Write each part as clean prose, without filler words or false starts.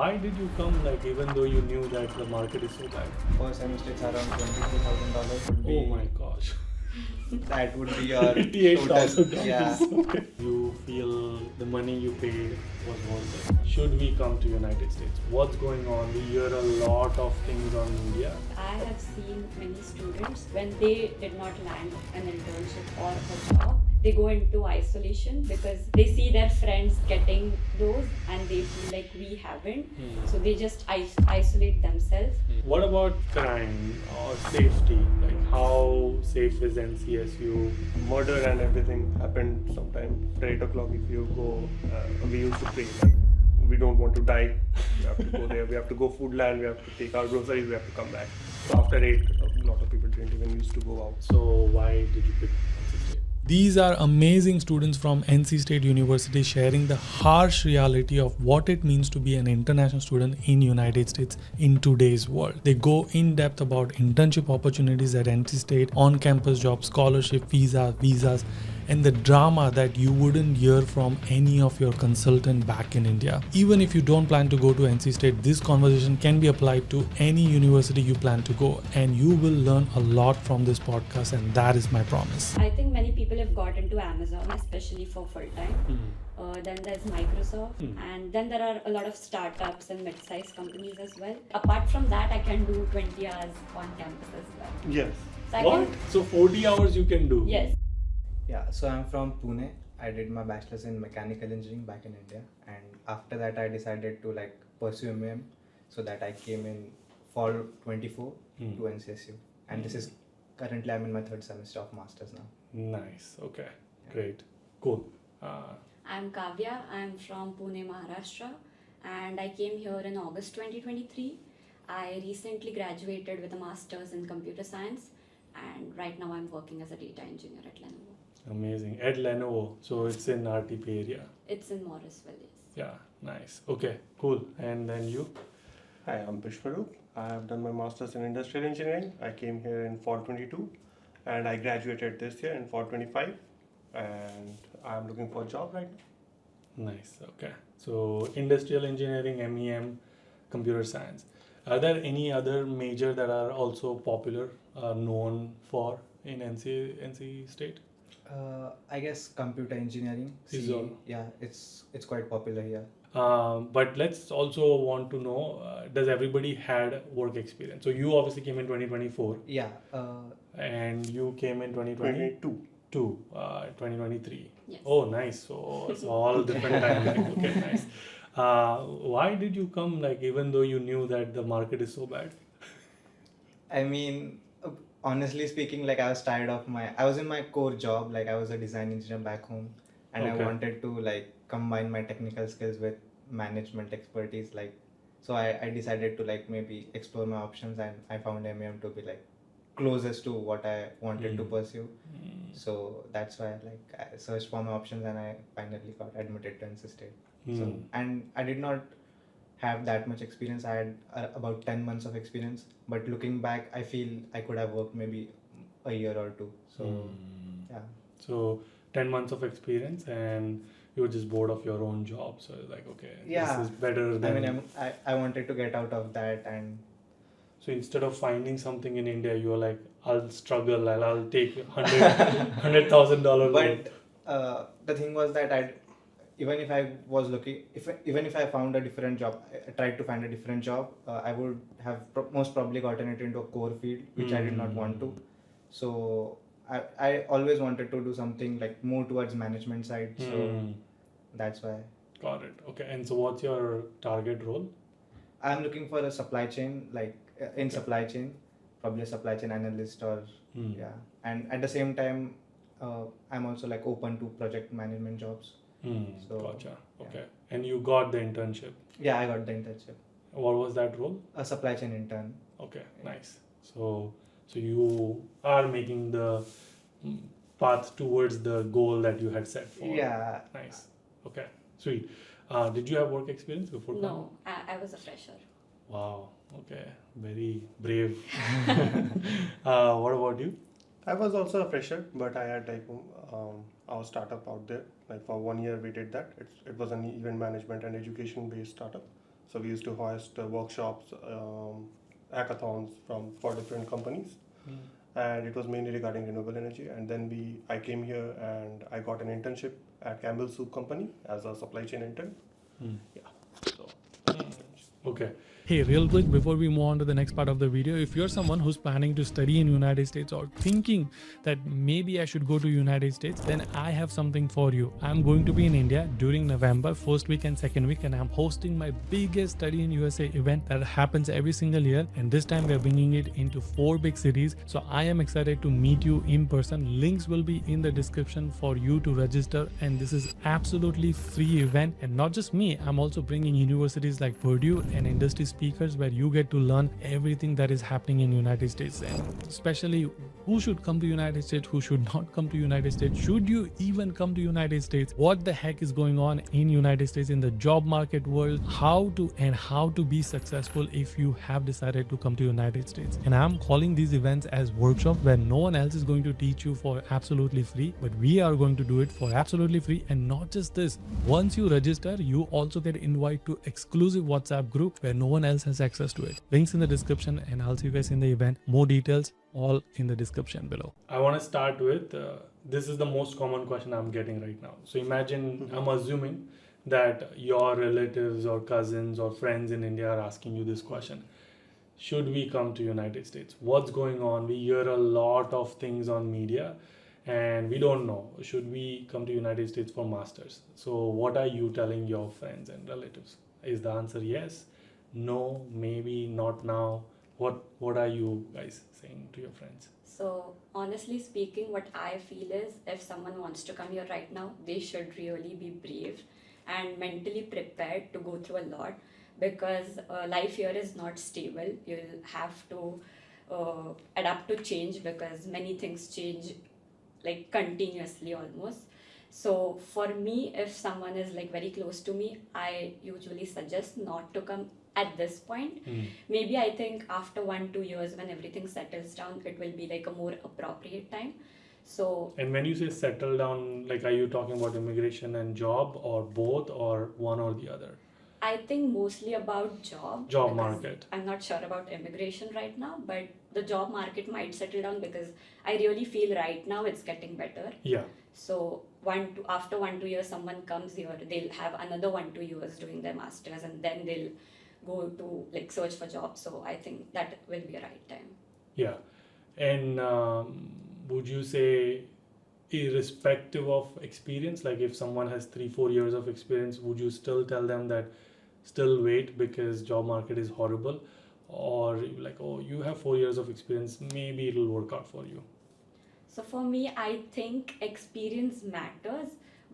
why did you come, like, even though you knew that the market is so bad? First semester it's around $22,000 would be. Oh my gosh. That would be your $88,000. Yeah. Okay. You feel the money you paid was worth it. Should we come to United States? What's going on? We hear a lot of things on India. I have seen many students when they did not land an internship or a job, they go into isolation because they see their friends getting those and they feel like we haven't. So they just isolate themselves. What about crime or safety? Like, how safe is NCSU? Murder and everything happened sometime. At 8 o'clock, if you go, we used to pray. Like, we don't want to die. We have to go there. We have to go food land. We have to take our groceries. We have to come back. So after 8, a lot of people didn't even used to go out. So why did you pick NC State? These are amazing students from NC State University sharing the harsh reality of what it means to be an international student in United States in today's world. They go in depth about internship opportunities at NC State, on-campus jobs, scholarship, visas, and the drama that you wouldn't hear from any of your consultant back in India. Even if you don't plan to go to NC State, this conversation can be applied to any university you plan to go, and you will learn a lot from this podcast, and that is my promise. I think many people have got into Amazon, especially for full-time. Then there's Microsoft, and then there are a lot of startups and mid-sized companies as well. Apart from that, I can do 20 hours on campus as well. Yes. So I What? can- So 40 hours you can do? Yes. Yeah, so I'm from Pune. I did my bachelor's in mechanical engineering back in India, and after that I decided to pursue MEM, so that I came in fall 24 to NCSU, and this is currently I'm in my third semester of masters now. Nice. Okay. Great. Cool. I'm Kavya. I'm from Pune, Maharashtra, and I came here in August 2023. I recently graduated with a master's in computer science, and right now I'm working as a data engineer at Lenovo. Amazing. At Lenovo. So it's in RTP area. It's in Morrisville, yes. Yeah. Nice. Okay. Cool. And then you? Hi, I'm Vishwaroop. I have done my master's in industrial engineering. I came here in fall 22, and I graduated this year in fall 25, and I'm looking for a job right now. Nice. Okay. So industrial engineering, MEM, computer science. Are there any other major that are also popular, known for in NC State? I guess computer engineering. Is all. Yeah, it's quite popular here. But let's also want to know, does everybody had work experience? So you obviously came in 2024 Yeah. and you came in 22. 2023. Yes. Oh, nice. So it's all different timelines. Okay, nice. Why did you come, even though you knew that the market is so bad? I mean, honestly speaking, I was tired of I was in my core job, I was a design engineer back home, and Okay. I wanted to combine my technical skills with management expertise, so I decided to maybe explore my options, and I found MEM to be closest to what I wanted to pursue. So that's why I searched for my options, and I finally got admitted to NC State. So, and I did not have that much experience. I had about 10 months of experience, but looking back, I feel I could have worked maybe a year or two. So yeah. So 10 months of experience and you were just bored of your own job. So okay, Yeah. this is better than... I mean, I wanted to get out of that, and So instead of finding something in India, you were like, I'll struggle, I'll take $100,000 loan. but the thing was that even if I was looking, even if I found a different job, I tried to find a different job, I would have most probably gotten it into a core field, which I did not want to. So I always wanted to do something more towards management side. So that's why. Got it. Okay. And so what's your target role? I'm looking for a supply chain, in supply chain, probably a supply chain analyst or yeah. And at the same time, I'm also open to project management jobs. So, Gotcha. Okay. yeah. And you got the internship. Yeah, I got the internship. What was that role? A supply chain intern. Okay. Nice. So you are making the path towards the goal that you had set for. Yeah. Nice. Okay. Sweet. Did you have work experience before? No, I was a fresher. Wow. Okay. Very brave. What about you? I was also a fresher, but I had our startup out there. For 1 year we did that. It was an event management and education based startup. So we used to host workshops, hackathons for different companies, and it was mainly regarding renewable energy. And then I came here and I got an internship at Campbell Soup Company as a supply chain intern. Yeah. So. Okay. Hey, real quick before we move on to the next part of the video, if you're someone who's planning to study in United States or thinking that maybe I should go to United States, then I have something for you. I'm going to be in India during November, first week and second week, and I'm hosting my biggest Study in USA event that happens every single year. And this time we're bringing it into 4 big cities. So I am excited to meet you in person. Links will be in the description for you to register. And this is absolutely free event. And not just me, I'm also bringing universities like Purdue and industry speakers where you get to learn everything that is happening in United States, and especially who should come to United States, who should not come to United States, should you even come to United States, what the heck is going on in United States in the job market world, how to be successful if you have decided to come to United States. And I'm calling these events as workshops where no one else is going to teach you for absolutely free, but we are going to do it for absolutely free. And not just this, once you register, you also get invited to exclusive WhatsApp group where no one else has access to it. Links in the description, and I'll see you guys in the event. More details all in the description below. I want to start with this is the most common question I'm getting right now. So imagine, I'm assuming that your relatives or cousins or friends in India are asking you this question: should we come to United States? What's going on? We hear a lot of things on media and we don't know. Should we come to United States for masters? So what are you telling your friends and relatives? Is the answer yes, no, maybe, not now? What are you guys saying to your friends? So honestly speaking, what I feel is if someone wants to come here right now, they should really be brave and mentally prepared to go through a lot, because life here is not stable. You'll have to adapt to change, because many things change like continuously almost. So for me, if someone is like very close to me, I usually suggest not to come at this point. Maybe I think after 1-2 years, when everything settles down, it will be like a more appropriate time. So, and when you say settle down, like, are you talking about immigration and job, or both, or one or the other? I think mostly about job market. I'm not sure about immigration right now, but the job market might settle down, because I really feel right now it's getting better. Yeah. So after 1-2 years, someone comes here, they'll have another 1-2 years doing their masters, and then they'll go to like search for jobs. So I think that will be a right time. Yeah. And would you say, irrespective of experience, like if someone has 3-4 years of experience, would you still tell them that still wait because job market is horrible? Or like, oh, you have 4 years of experience, maybe it'll work out for you? So for me, I think experience matters,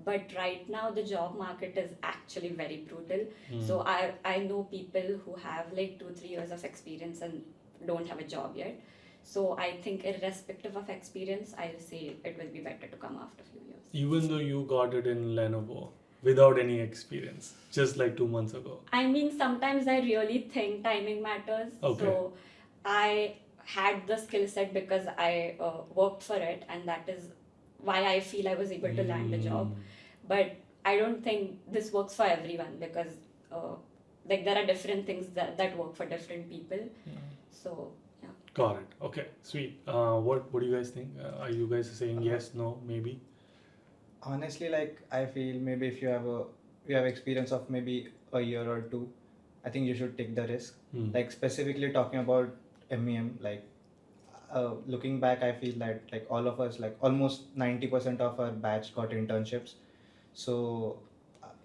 but right now the job market is actually very brutal. So I know people who have like 2-3 years of experience and don't have a job yet. So I think irrespective of experience, I'll say it will be better to come after a few years. Even though you got it in Lenovo without any experience, just like 2 months ago. I mean, sometimes I really think timing matters. Okay. So I had the skill set because I worked for it, and that is why I feel I was able to land a job. But I don't think this works for everyone, because like there are different things that work for different people. So yeah. Got it. Okay, sweet. What do you guys think? Are you guys saying yes, no, maybe? Honestly, like I feel maybe if you have experience of maybe a year or 2, I think you should take the risk. Like specifically talking about MEM, like looking back, I feel that like all of us, like almost 90% of our batch got internships. So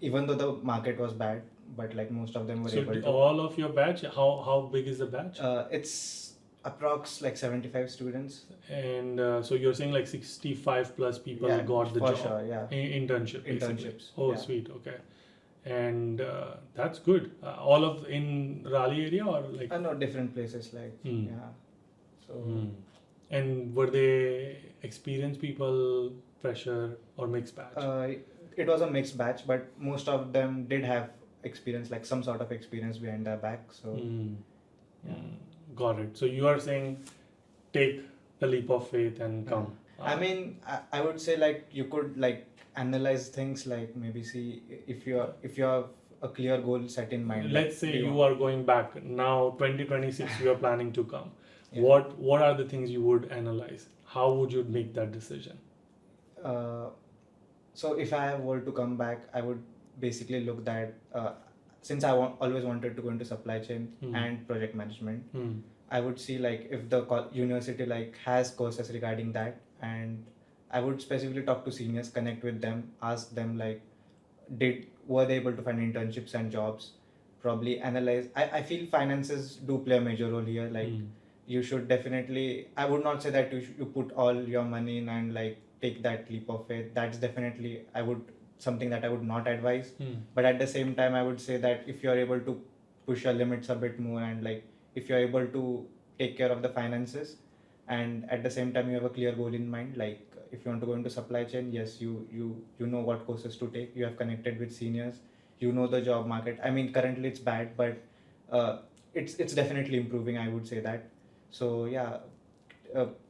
even though the market was bad, but like most of them were able to. All of your batch, how big is the batch? It's approx like 75 students. And so you're saying like 65 plus people got the for job? Sure, yeah. Internship, basically. Internships. Oh, yeah. sweet. Okay. And that's good. All of in Raleigh area, or like? No, different places, like yeah. So. And were they experienced people, fresher, or mixed batch? It was a mixed batch, but most of them did have experience, like some sort of experience behind their back. So. Got it. So you are saying take the leap of faith and come. I mean, I would say like you could like analyze things, like maybe see if you have a clear goal set in mind. Let's say you are going back now, 2026, you are planning to come. Yeah. What are the things you would analyze? How would you make that decision? So if I were to come back, I would basically look that since I always wanted to go into supply chain and project management, I would see like if the university like has courses regarding that, and I would specifically talk to seniors, connect with them, ask them like were they able to find internships and jobs, probably analyze. I feel finances do play a major role here. Like you should definitely, I would not say that you put all your money in and like take that leap of faith. That's definitely something that I would not advise. But at the same time, I would say that if you're able to push your limits a bit more, and like if you're able to take care of the finances, and at the same time you have a clear goal in mind, like if you want to go into supply chain, yes, you know what courses to take, you have connected with seniors, you know the job market. I mean, currently it's bad, but it's definitely improving, I would say that. So yeah,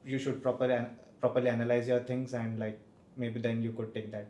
you should properly analyze your things, and like maybe then you could take that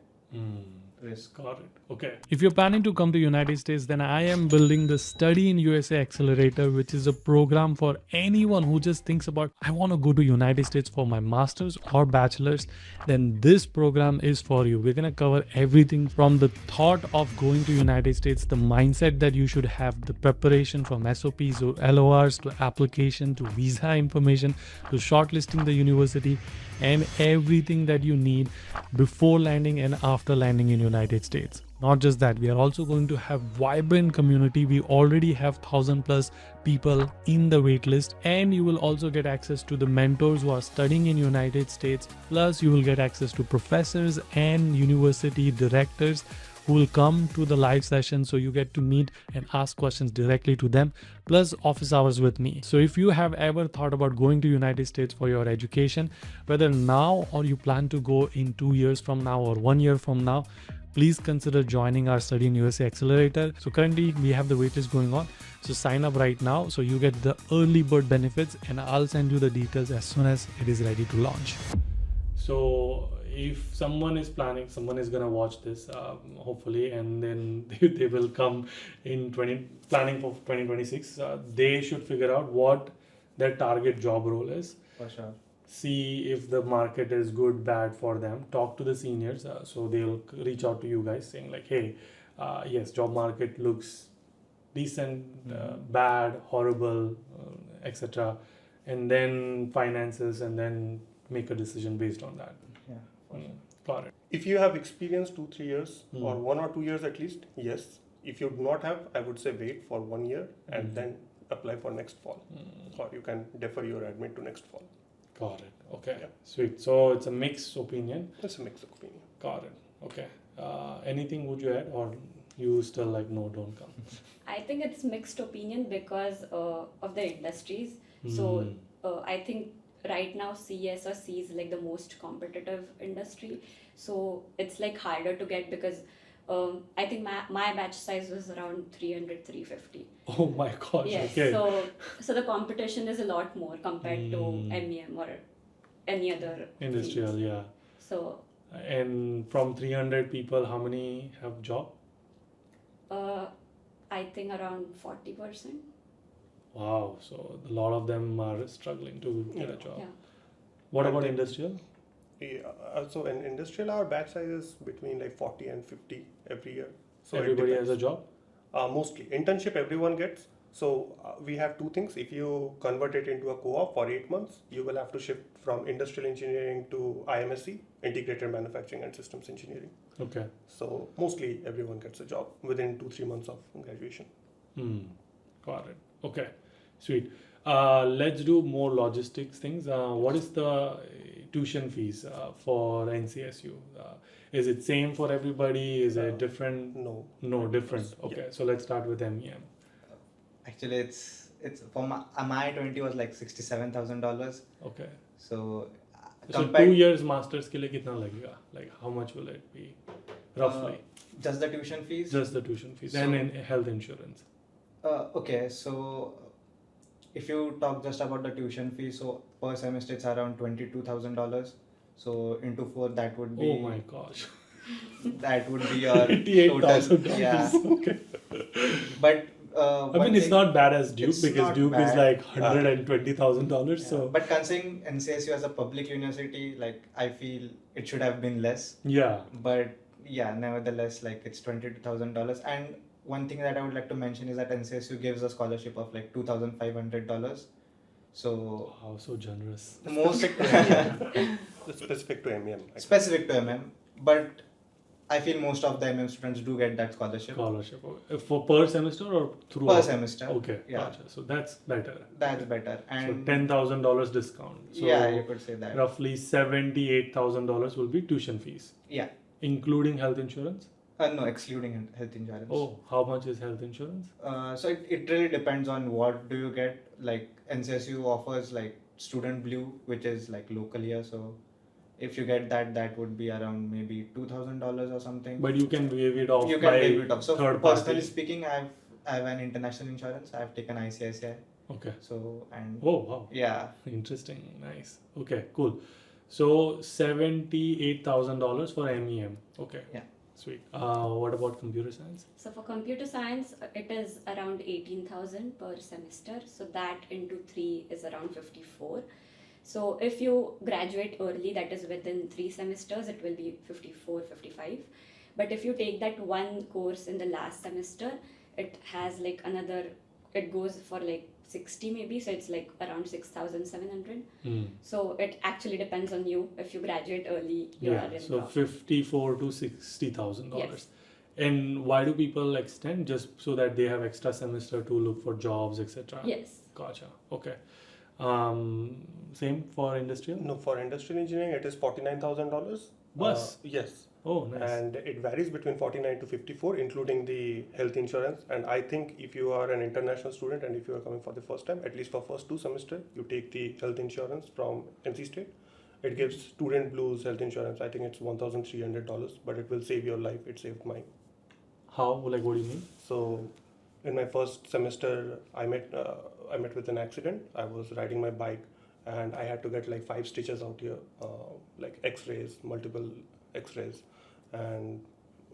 risk. Got it. Okay. If you're planning to come to United States, then I am building the Study in USA Accelerator, which is a program for anyone who just thinks about, I want to go to United States for my master's or bachelor's. Then this program is for you. We're going to cover everything from the thought of going to United States, the mindset that you should have, the preparation from SOPs to LORs to application to visa information to shortlisting the university, and everything that you need before landing and after landing in United States. Not just that, we are also going to have vibrant community. We already have 1,000+ people in the waitlist, and you will also get access to the mentors who are studying in United States. Plus you will get access to professors and university directors who will come to the live session, so you get to meet and ask questions directly to them, plus office hours with me. So if you have ever thought about going to United States for your education, whether now or you plan to go in 2 years from now or 1 year from now, please consider joining our Study in USA Accelerator. So currently we have the waitlist going on, so sign up right now so you get the early bird benefits, and I'll send you the details as soon as it is ready to launch. So if someone is planning, someone is going to watch this hopefully, and then they will come in planning for 2026, they should figure out what their target job role is. For sure. See if the market is good, bad for them. Talk to the seniors, so they'll reach out to you guys saying like, hey, yes, job market looks decent, bad, horrible, etc. And then finances, and then make a decision based on that. Yeah. Got it. If you have experience 2-3 years or 1 or 2 years at least, yes. If you do not have, I would say wait for 1 year and then apply for next fall, or you can defer your admit to next fall. Got it. Okay. Yeah. Sweet. So it's a mixed opinion. It's a mixed opinion. Got it. Okay. Anything would you add, or you still like no, don't come? I think it's mixed opinion because of the industries. So I think right now CS or C is like the most competitive industry. So it's like harder to get because I think my batch size was around 300-350. Oh my gosh. Yes. Okay. So the competition is a lot more compared to MEM or any other Industrial, fields. yeah. So And from 300 people, how many have job? I think around 40%. Wow. So a lot of them are struggling to get a job. Yeah. What about industrial? Yeah, so in industrial, our batch size is between like 40 and 50 every year. So it Everybody has a depends. job? Mostly internship everyone gets. So we have two things. If you convert it into a co-op for 8 months, you will have to shift from industrial engineering to IMSc, integrated manufacturing and systems engineering. Okay. So mostly everyone gets a job within 2-3 months of graduation. Got it. Okay. Sweet. Let's do more logistics things. What is the tuition fees for NCSU? Is it same for everybody? Is it different? No. Different. Okay. Yeah. So let's start with MEM. Actually, it's for my 20 was like $67,000. Okay. So So 2 years masters के लिए कितना लगेगा? Like how much will it be roughly? Just the tuition fees. Just the tuition fees So- and in health insurance. Okay, so if you talk just about the tuition fee, so per semester it's around $22,000. So into 4, that would be. Oh my gosh. that would be your $88,000. Yeah, Okay. but I mean, it's not bad as Duke it's because not Duke is bad. like $120,000. yeah, So but considering NCSU as a public university, like I feel it should have been less. yeah. But yeah, nevertheless, like it's $22,000. And one thing that I would like to mention is that NCSU gives a scholarship of like $2,500. So Wow, so generous. most It's specific to MEM. actually. specific to MM, but I feel most of the MM students do get that scholarship Scholarship. Okay. For per semester or through? per semester. Okay, Yeah. gotcha. So that's better. That's better. So And $10,000 discount. So yeah, you could say that. roughly $78,000 will be tuition fees, Yeah. including health insurance. No, excluding health insurance. Oh, how much is health insurance? So it really depends on what do you get. Like NCSU offers like student blue, which is like local here. So if you get that, that would be around maybe $2,000 or something. But you can waive it off you can by waive it off. So third personally party. speaking, I have an international insurance. I've taken ICICI. Okay. So and Oh, wow. yeah, Interesting. Nice. Okay, cool. So $78,000 for MEM. Okay. Yeah. Sweet. What about computer science? So for computer science, it is around 18,000 per semester. So that into 3 is around 54. So if you graduate early, that is within 3 semesters, it will be 54, 55. But if you take that one course in the last semester, it has like another, it goes for like 60 maybe. So it's like around 6,700. So it actually depends on you. If you graduate early, you are Yeah. in So profit. $54,000 to $60,000. Yes. And why do people extend? Just so that they have extra semester to look for jobs, etc. Yes. Gotcha. Okay. Same for industrial? No, for industrial engineering, it is $49,000. Bus? Yes. Oh, nice. And it varies between 49 to 54, including the health insurance. And I think if you are an international student and if you are coming for the first time, at least for first 2 semesters, you take the health insurance from NC State. It gives student blues health insurance. I think it's $1,300, but it will save your life. It saved mine. How? Like, what do you mean? So, in my first semester, I met with an accident. I was riding my bike, and I had to get like 5 stitches out here, like X-rays, multiple X-rays, and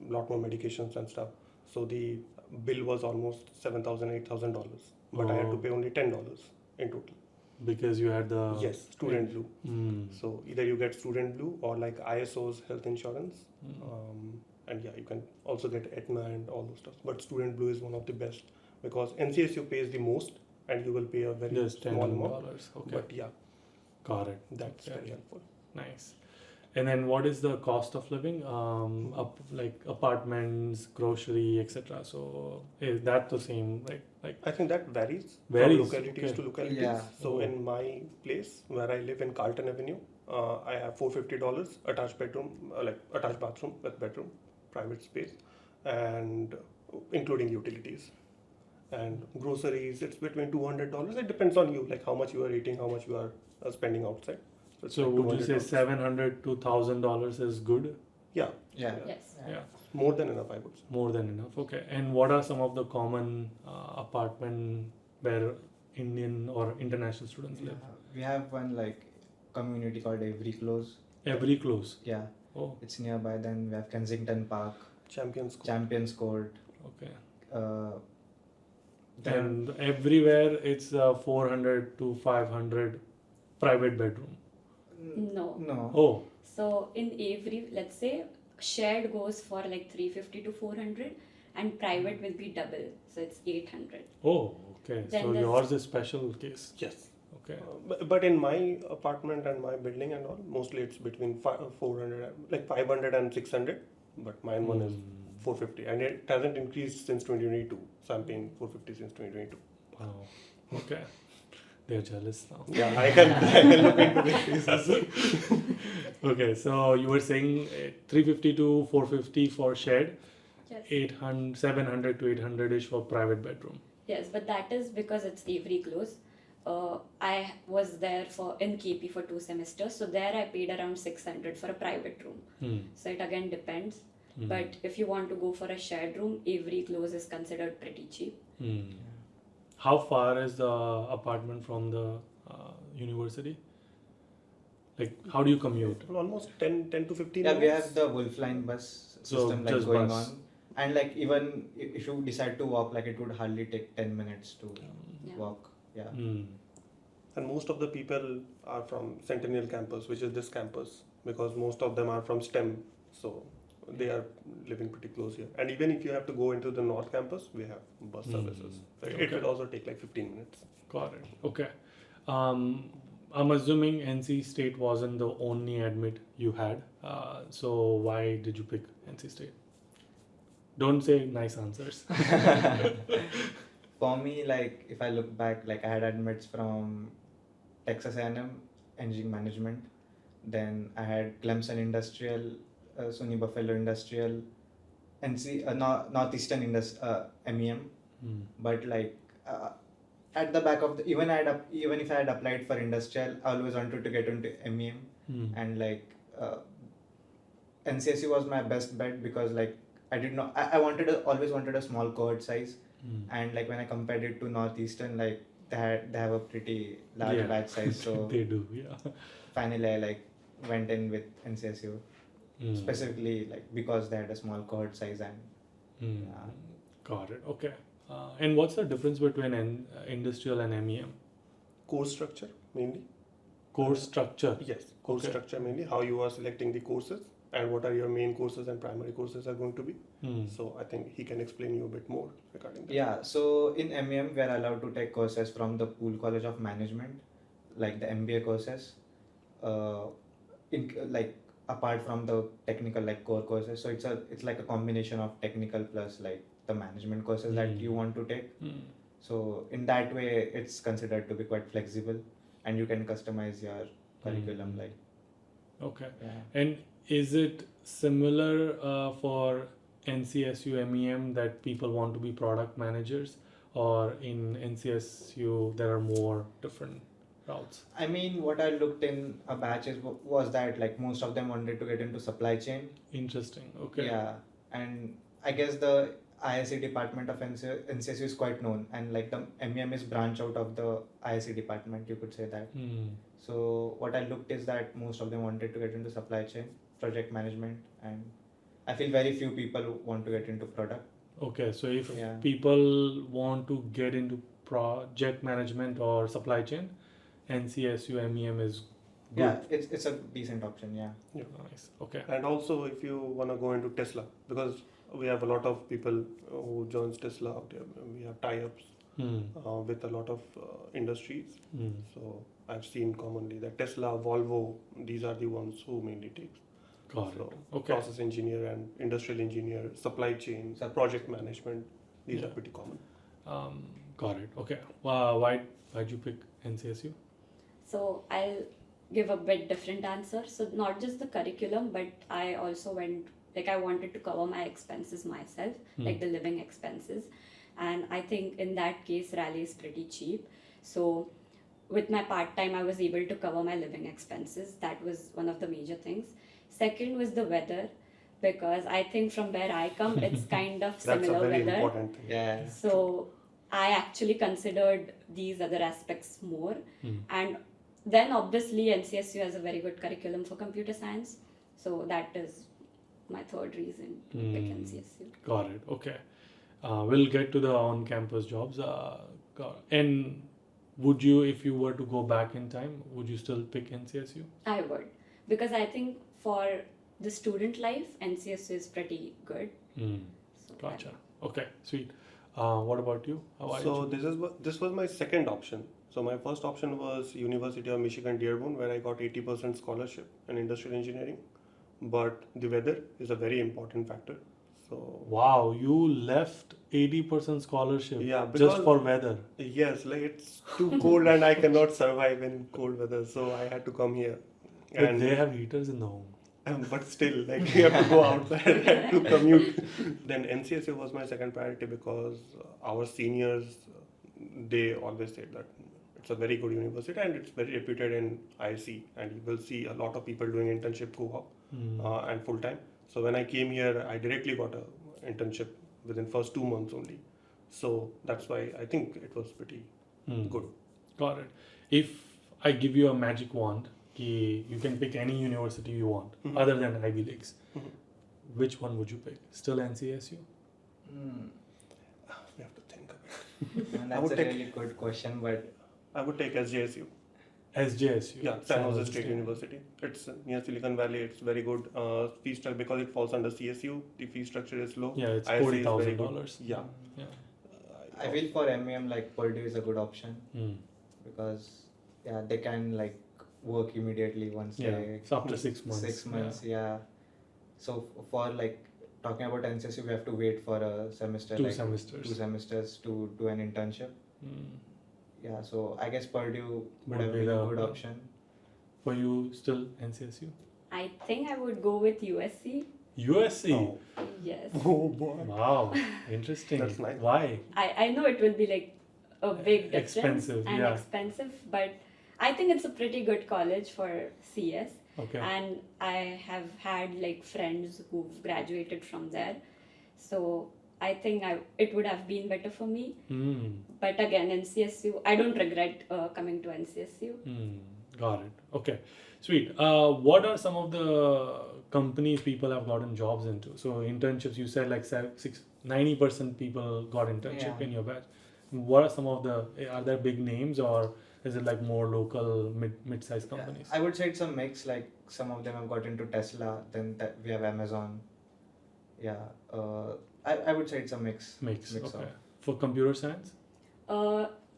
a lot more medications and stuff. So the bill was almost $7,000, $8,000, but I had to Oh. pay only $10 in total. Because you had the Yes, student blue. Mm. So either you get student blue or like ISO's health insurance. And yeah, you can also get Aetna and all those stuff. But student blue is one of the best because NCSU pays the most and you will pay a very Just small amount. $10. Okay. But yeah, Got it. that's Okay. very helpful. Nice. And then what is the cost of living? Like apartments, grocery, etc. So is that the same? Like I think that varies Varies, from localities okay. to localities. Yeah. So Oh. in my place where I live in Carlton Avenue, I have $450 attached bedroom, like attached bathroom with bedroom, private space, and including utilities. And groceries, it's between $200. It depends on you, like how much you are eating, how much you are spending outside. it's so like would you say $200. $700 to $1,000 is good? Yeah, yeah. Yes. Yeah. more than enough, I would say. More than enough. Okay. And what are some of the common apartment where Indian or international students live? We have one like community called Every Close. Every close. Yeah, Oh, it's nearby. Then we have Kensington Park, Champions Court. Champions Court. okay. Then And everywhere it's 400 to 500 private bedroom. No. no. Oh, So in Avery, let's say shared goes for like 350 to 400 and private will be double. So it's 800. oh, okay. Then So there's- yours is special case. Yes. Okay. But in my apartment and my building and all, mostly it's between 400, like 500 and 600. But mine one is 450, and it hasn't increased since 2022. So I'm paying 450 since 2022. Wow. Okay. They're jealous now. Yeah, I can look into this cases. Okay, so you were saying 350 to 450 for shared, Yes. 700 to 800 ish for private bedroom. Yes, but that is because it's Avery close. I was there in KP for 2 semesters. So there I paid around 600 for a private room. Hmm. So it again depends. Hmm. But if you want to go for a shared room, Avery close is considered pretty cheap. Hmm. How far is the apartment from the university? Like, how do you commute? Well, almost 10 to 15 Yeah, minutes. we have the Wolf Line bus So, system like just going bus. on, and like even if you decide to walk, like it would hardly take 10 minutes to Yeah. walk. Yeah. Hmm. And most of the people are from Centennial campus, which is this campus, because most of them are from STEM, so they are living pretty close here. And even if you have to go into the North campus, we have bus services. It Okay. will also take like 15 minutes. Got it. Okay. I'm assuming NC State wasn't the only admit you had. So why did you pick NC State? Don't say nice answers. For me, like if I look back, like I had admits from Texas A&M Engineering Management, then I had Clemson Industrial, SUNY Buffalo Industrial, Northeastern MEM. Hmm. But like at the back of the even if I had applied for industrial, I always wanted to get into MEM, Hmm. and like NCSU was my best bet because like I did not I always wanted a small cohort size, Hmm. and like when I compared it to Northeastern, like they have a pretty large Yeah. batch size, so They do, yeah. finally I like went in with NCSU Hmm. specifically like because they had a small cohort size and Hmm. yeah. Got it. Okay. And what's the difference between industrial and MEM? Course structure mainly. Course structure. Yes, course Okay. structure mainly, how you are selecting the courses and what are your main courses and primary courses are going to be. Hmm. So I think he can explain you a bit more regarding that. Yeah, so in MEM we are allowed to take courses from the Poole College of Management, like the MBA courses, like apart from the technical like core courses. So it's like a combination of technical plus like the management courses that you want to take. Hmm. So in that way, it's considered to be quite flexible, and you can customize your curriculum. Like Okay. yeah. And is it similar for NCSU MEM that people want to be product managers, or in NCSU there are more different routes? I mean, what I looked in a batch was that like most of them wanted to get into supply chain. Interesting. Okay. Yeah, and I guess the ISC department of NCSU is quite known, and like the MEM is branch out of the ISC department, you could say that. Hmm. So what I looked is that most of them wanted to get into supply chain, project management, and I feel very few people want to get into product. Okay. So if Yeah. people want to get into project management or supply chain, NCSU MEM is good. Yeah, it's a decent option. Yeah. Nice. Okay. And also if you want to go into Tesla, because we have a lot of people who joins Tesla out here. We have tie-ups Hmm. with a lot of industries. Hmm. So I've seen commonly that Tesla, Volvo, these are the ones who mainly take. Got So it. Okay. process engineer and industrial engineer, supply chain, project management, these are pretty common. Got it. Okay. Why'd you pick NCSU? So I'll give a bit different answer. So not just the curriculum, but I also I wanted to cover my expenses myself, like the living expenses. And I think in that case, Raleigh is pretty cheap. So with my part-time, I was able to cover my living expenses. That was one of the major things. Second was the weather, because I think from where I come, it's kind of That's a similar very weather. important thing. Yeah. So I actually considered these other aspects more. And then obviously NCSU has a very good curriculum for computer science. So that is my third reason to pick NCSU. Got it. Okay. We'll get to the on-campus jobs. And would you, if you were to go back in time, would you still pick NCSU? I would. Because I think for the student life, NCSU is pretty good. So Gotcha. Okay, sweet. What about you? Why So did this was my second option. So my first option was University of Michigan Dearborn, where I got 80% scholarship in industrial engineering. But the weather is a very important factor. So Wow, you left 80% scholarship Yeah, just because- for weather. yes, like it's too cold and I cannot survive in cold weather, so I had to come here. But they have heaters in the home. But still, like we have to go outside and to commute. Then NCSU was my second priority because our seniors, they always said that it's a very good university and it's very reputed in IC, and you will see a lot of people doing internship co-op and full time. So when I came here, I directly got an internship within first 2 months only. So that's why I think it was pretty good. Got it. If I give you a magic wand you can pick any university you want Mhm. other than Ivy Leagues, Mhm. which one would you pick? Still NCSU? We have to think a bit. And I that's would a take- really good question, but I would take SJSU. SJSU. Yeah, San Jose State University. It's near Silicon Valley. It's very good. Fee structure, because it falls under CSU. The fee structure is low. Yeah, it's ISC is very good. $40,000. Yeah. Yeah. I feel for MEM like Purdue is a good option Hmm. because they can like work immediately once Yeah. they It's after 6 months. 6 months. Yeah. So for like talking about NCSU, we have to wait for a semester. 2 semesters. 2 semesters to do an internship. Hmm. Yeah. So I guess Purdue Would would have be been a the- good option. For you, still NCSU? I think I would go with USC. USC? Oh. Yes. Oh boy. Wow, interesting. That's nice. Why? I know it will be like a big difference Expensive, and yeah. expensive, but I think it's a pretty good college for CS. Okay. And I have had like friends who've graduated from there, so I think it would have been better for me. Hmm. But again, NCSU, I don't regret coming to NCSU. Got it. Okay, sweet. What are some of the companies people have gotten jobs into? So internships, you said like 90% people got internship Yeah. in your batch. What are some of are there big names, or is it like more local mid-sized companies? I would say it's a mix. Like some of them have got into Tesla. Then we have Amazon. Yeah. I would say it's a mix. Mix. Okay. of. For computer science?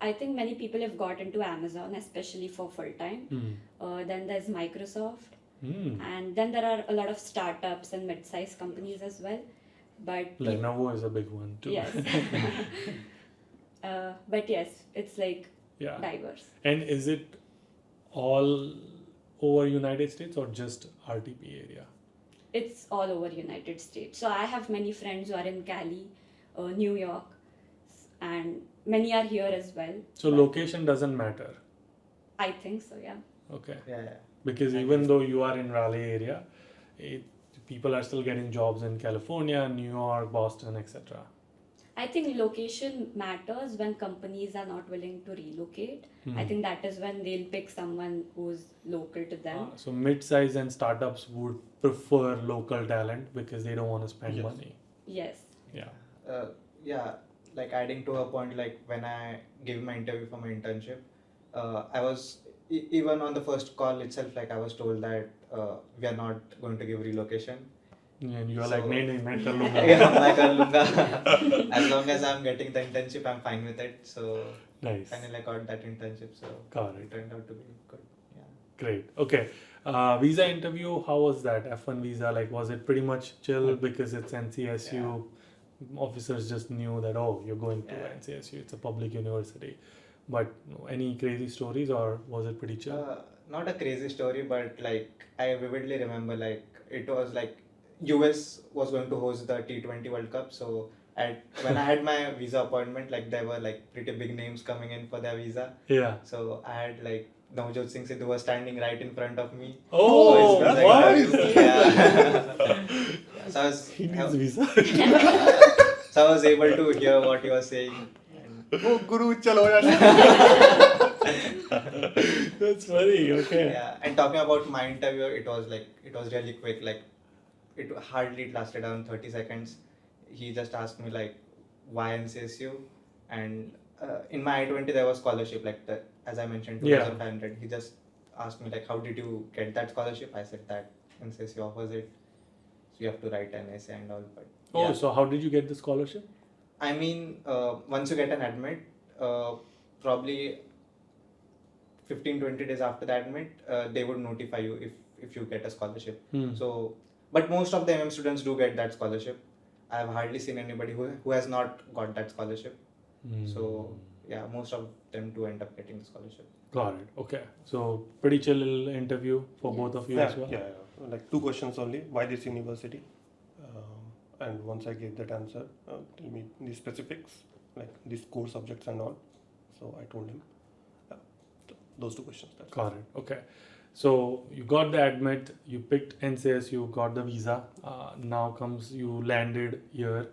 I think many people have got into Amazon, especially for full time. Then there's Microsoft, and then there are a lot of startups and mid-sized companies as well. But Lenovo is a big one too. yes, but yes, it's like Yeah. diverse. And is it all over United States or just RTP area? It's all over United States. So I have many friends who are in Cali, New York, and many are here as well. So But location doesn't matter. I think so, yeah. Okay. Yeah. Because even though you are in Raleigh area, people are still getting jobs in California, New York, Boston, etc. I think location matters when companies are not willing to relocate. I think that is when they'll pick someone who's local to them. So mid-size and startups would prefer local talent because they don't want to spend Yes. money. Yes. Yeah. Yeah. Like adding to her point, like when I gave my interview for my internship, I was even on the first call itself, like I was told that we are not going to give relocation. And you are So- like, nahi, main kar lunga. Yeah, मैं कर लूँगा. As long as I'm getting the internship, I'm fine with it. So Nice. finally I got that internship. So Got it it. turned out to be good. Yeah. Great. Okay. Visa interview, how was that? F1 visa, like, was it pretty much chill because it's NCSU? Officers just knew that, oh, you're going to Yeah. NCSU, it's a public university. But any crazy stories, or was it pretty chill? Not a crazy story, but like I vividly remember, like it was like US was going to host the T20 World Cup. So when I had my visa appointment, like there were like pretty big names coming in for their visa. Yeah. So I had like Navjot Singh Sidhu was standing right in front of me. Oh, So it's what? like- Yeah. So I was, He needs visa. so I was able to hear what he was saying. And Oh, Guru, chalo yaar. That's funny. Okay. yeah, and talking about my interview, it was really quick. Like it lasted around 30 seconds. He just asked me like why NCSU, and in my I-20 there was scholarship like that, as I mentioned, Yeah. 2,500. He just asked me like how did you get that scholarship? I said that NCSU offers it, so you have to write an essay and all. But Oh, yeah. so how did you get the scholarship? I mean, once you get an admit, probably 15-20 days after the admit, they would notify you if you get a scholarship. So, but most of the MM students do get that scholarship. I have hardly seen anybody who has not got that scholarship. So, yeah, most of them do end up getting the scholarship. Got it. Okay. So pretty chill interview for both of you as well. Yeah. Like 2 questions only. Why this university? And once I gave that answer, tell me the specifics, like these core subjects and all. So I told him those 2 questions. That's Got it. Okay. So you got the admit, you picked NCS, you got the visa. Now comes you landed here.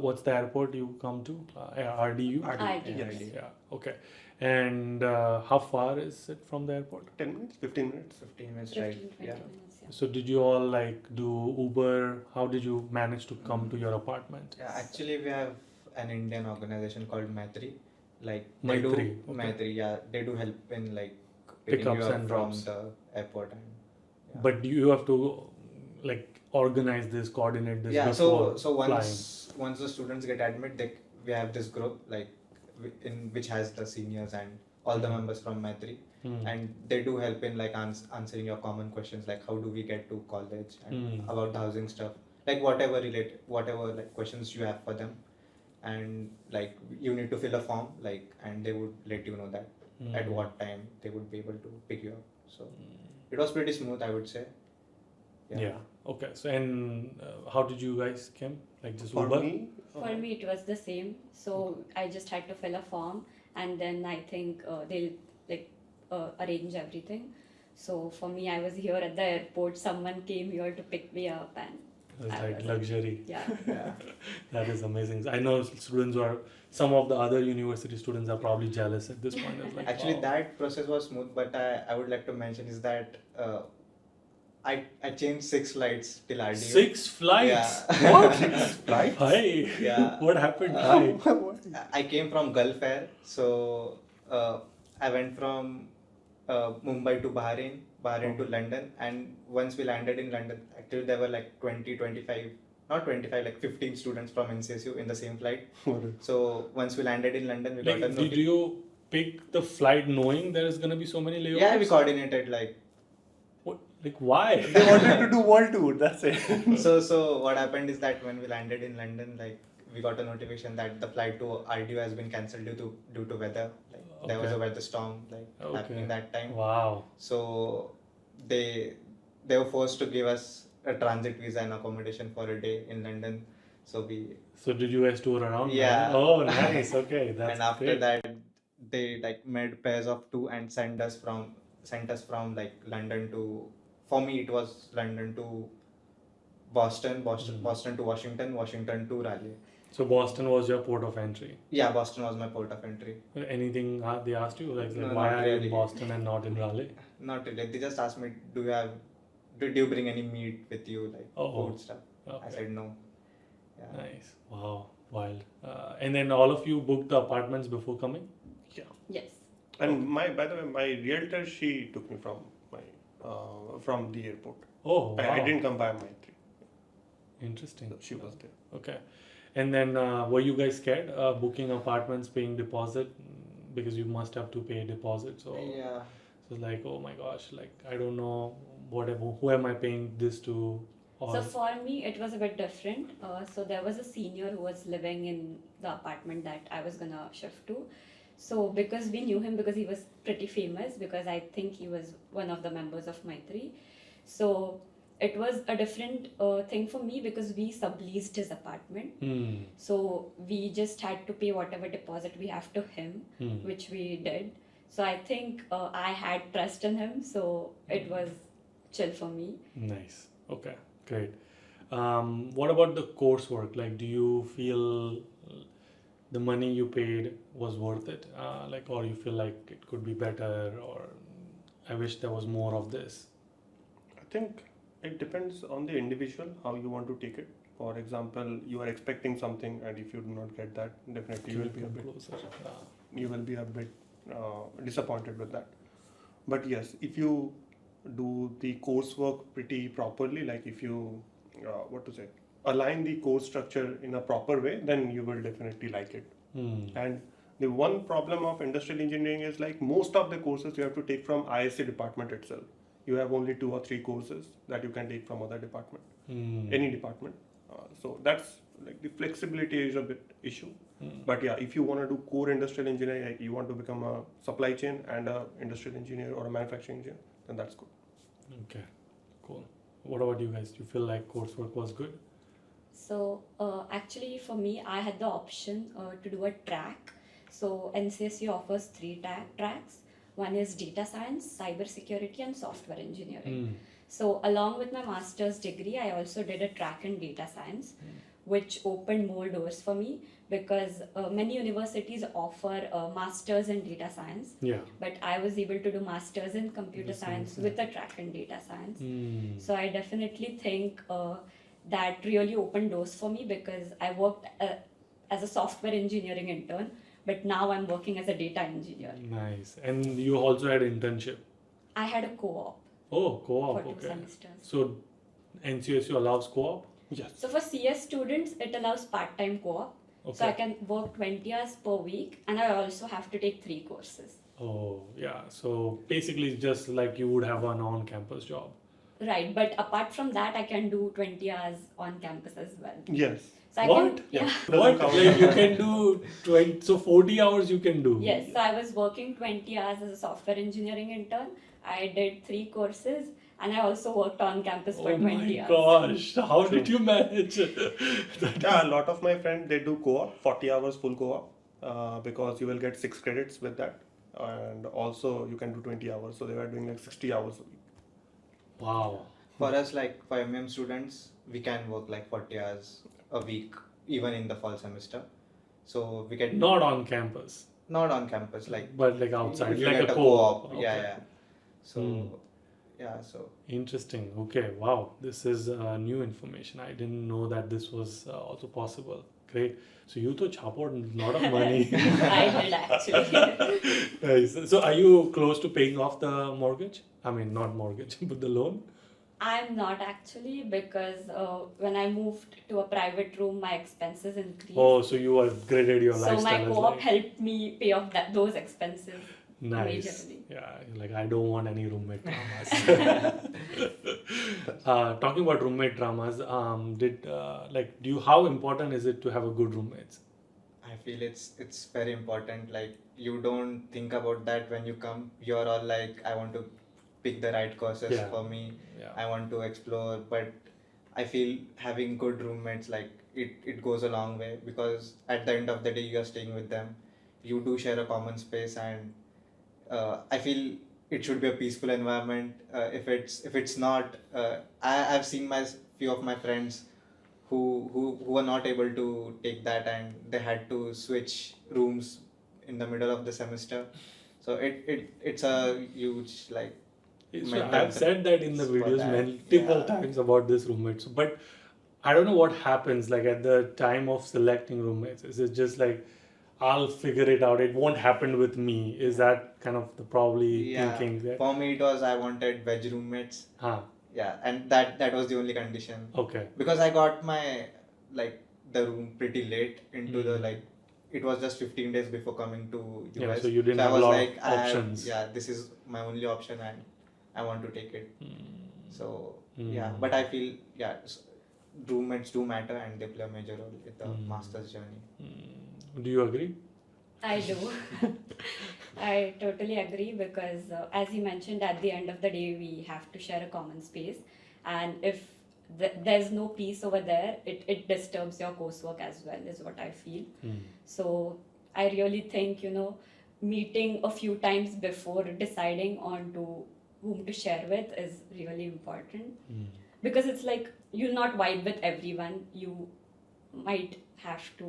What's the airport you come to? RDU? RDU. RDU. Yes. Yeah. Okay. And how far is it from the airport? 10 minutes, 15 minutes. 15 minutes 15, drive. 20 Yeah. minutes, yeah. So did you all like do Uber? How did you manage to come to your apartment? Yeah, actually we have an Indian organization called Maitri. Like they Maitri, do okay. Maitri, yeah, they do help in like picking Pickups you up and from drops. the airport and yeah. But you have to like organize this, coordinate this Yeah, before so flying. once the students get admitted, we have this group like in which has the seniors and all the members from Maitri, and they do help in like answering your common questions like how do we get to college and about the housing stuff, like whatever like questions you have for them, and like you need to fill a form like, and they would let you know that at what time they would be able to pick you up. So it was pretty smooth, I would say. Yeah. Okay. So and how did you guys came? Like just For Uber? me, For me, it was the same. So I just had to fill a form, and then I think they'll like arrange everything. So for me, I was here at the airport. Someone came here to pick me up, and It's I like was luxury. yeah. Yeah. That is amazing. I know students who are, some of the other university students are probably jealous at this point. It's like, Actually, wow. that process was smooth, but I would like to mention is that I changed 6 flights till RDO. 6 flights. Yeah. what? Flights? Hi. Yeah. What happened? Hi. I came from Gulf Air, so I went from Mumbai to Bahrain to London, and once we landed in London, actually there were like 25, not 25, like 15 students from NCSU in the same flight. So once we landed in London, we got a Like, did you pick the flight knowing there is gonna be so many layovers? Yeah, we coordinated like. What? Like why? They wanted to do world tour, that's it. So what happened is that when we landed in London, like we got a notification that the flight to RDO has been cancelled due to weather. Like there was a Okay. weather storm like happening that time. Wow. So they were forced to give us a transit visa and accommodation for a day in London. So So did you guys tour around? Yeah. Oh, nice. Okay, that's and after great. that they like made pairs of 2 and sent us from like London to, for me it was London to Boston to Washington to Raleigh. So Boston was your port of entry. Yeah, Boston was my port of entry. Anything they asked you like No, why not are you really. in Boston and not in Raleigh? Not really. They just asked me, did you bring any meat with you, like food stuff? I Okay. said no. Yeah. Nice. Wow. Wild. And then all of you booked the apartments before coming? Yeah. Yes. And by the way, my realtor, she took me from the airport. Oh, wow. I didn't come by my tree. Interesting. So she was there. Okay. And then were you guys scared booking apartments, paying deposit? Because you must have to pay a deposit. So, Yeah. so like, oh my gosh, like I don't know who am I paying this to? Or, So for me, it was a bit different. So there was a senior who was living in the apartment that I was gonna shift to. So because we knew him because he was pretty famous, because I think he was one of the members of Maitri. So it was a different thing for me because we subleased his apartment. So we just had to pay whatever deposit we have to him, which we did. So I think I had trust in him, so it was chill for me. Nice. Okay. Great. What about the coursework? Like, do you feel the money you paid was worth it? Like, or you feel like it could be better, or I wish there was more of this? I think it depends on the individual, how you want to take it. For example, you are expecting something, and if you do not get that, definitely you will be a bit closer. Disappointed with that. But yes, if you do the coursework pretty properly, like if you align the course structure in a proper way, then you will definitely like it. And the one problem of industrial engineering is like most of the courses you have to take from ISC department itself. You have only 2 or 3 courses that you can take from other department, any department. So that's like the flexibility is a bit issue. But yeah, if you want to do core industrial engineering, like you want to become a supply chain and a industrial engineer or a manufacturing engineer, then that's good. Okay, cool. What about you guys? Do you feel like coursework was good? So actually for me, I had the option to do a track. So NCSU offers 3 tracks. One is data science, cyber security, and software engineering. So along with my master's degree, I also did a track in data science, which opened more doors for me because many universities offer a master's in data science, Yeah. but I was able to do master's in computer science with a track in data science. So I definitely think that really opened doors for me because I worked as a software engineering intern, but now I'm working as a data engineer. Nice. And you also had internship. I had a co-op Oh, co-op. for 2 Okay. semesters. So NCSU allows co-op? Yes. So for CS students, it allows part-time co-op. So I Okay. can work 20 hours per week, and I also have to take 3 courses. Oh, yeah. So basically, it's just like you would have an on-campus job. Right, but apart from that, I can do 20 hours on campus as well. Yes. So I What? can, Yeah. yeah. What? count. Like you can do 20, so 40 hours you can do. Yes, so I was working 20 hours as a software engineering intern. I did 3 courses, and I also worked on campus for Oh 20 my hours. gosh, how did you manage? Yeah, a lot of my friends, they do co-op, 40 hours full co-op, because you will get 6 credits with that. And also you can do 20 hours. So they were doing like 60 hours a week. Wow. For us, like for MEM students, we can work like 40 hours a week, even in the fall semester. So we get Not on campus, not on campus, like but like outside, if you like get a a co-op. co-op. Yeah, Okay. yeah. So Hmm. yeah, so Interesting. Okay. Wow. This is new information. I didn't know that this was also possible. Great. So you to chop out a lot of money. I did actually. Nice. So are you close to paying off the mortgage? I mean, not mortgage, but the loan? I'm not actually because when I moved to a private room, my expenses increased. Oh, so you upgraded your so lifestyle. my as co-op well. helped me pay off those expenses Nice. majorly. Yeah, like I don't want any roommate dramas. Talking about roommate dramas, how important is it to have a good roommates? I feel it's very important. Like you don't think about that when you come. You're all like, I want to pick the right courses Yeah. for me. Yeah. I want to explore. But I feel having good roommates, like it goes a long way because at the end of the day, you are staying with them. You do share a common space, and I feel it should be a peaceful environment. If it's not, I've seen few of my friends who were not able to take that, and they had to switch rooms in the middle of the semester. So it's a huge like So mental I've said that in the for videos that. multiple Yeah. times about this roommates, but I don't know what happens like at the time of selecting roommates. Is it just like I'll figure it out? It won't happen with me. Is that kind of the probably Yeah, thinking that? for me it was I wanted veg roommates. Huh. Yeah, and that was the only condition Okay. because I got my like the room pretty late into the Mm. like it was just 15 days before coming to US. Yeah, so you didn't I have a was lot like, of options. this is my only option and I want to take it. So yeah, Mm. but I feel roommates do matter and they play a major role in the master's journey. Do you agree? I do. I totally agree because, as you mentioned, at the end of the day, we have to share a common space. And if there's no peace over there, it disturbs your coursework as well, is what I feel. So I really think, meeting a few times before deciding on to whom to share with is really important. Because it's like you'll not vibe with everyone. You might have to,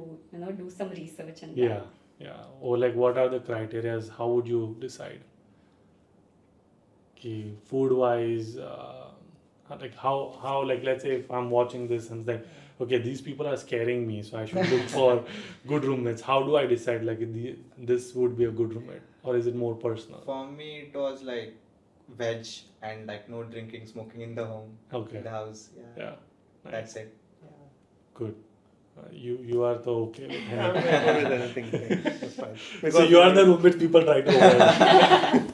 do some research and Yeah. Yeah. Or like what are the criteria? How would you decide? Okay, food wise, like how like let's say if I'm watching this and it's like, okay, these people are scaring me, so I should look for good roommates. How do I decide like this would be a good roommate, or is it more personal? For me, it was like veg and like no drinking, smoking in the home, Okay. in the house. Yeah, Yeah. Nice. that's it. Good. You are the okay with I'm anything. okay with anything. That's fine. So Because you are the roommate people try to avoid.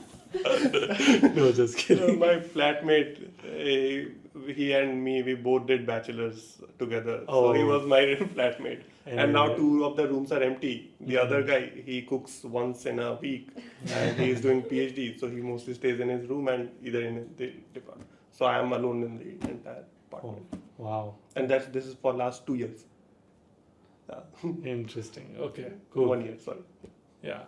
No, just kidding. my flatmate, he and me, we both did bachelors together. So he Oh. was my flatmate. And now And- 2 of the rooms are empty. The other guy, he cooks once in a week and he is doing PhD. So he mostly stays in his room and either in the department. So I am alone in the entire Oh, apartment. wow. And this is for last 2 years. Yeah. Interesting. Okay. Cool. 1 year, sorry. Yeah.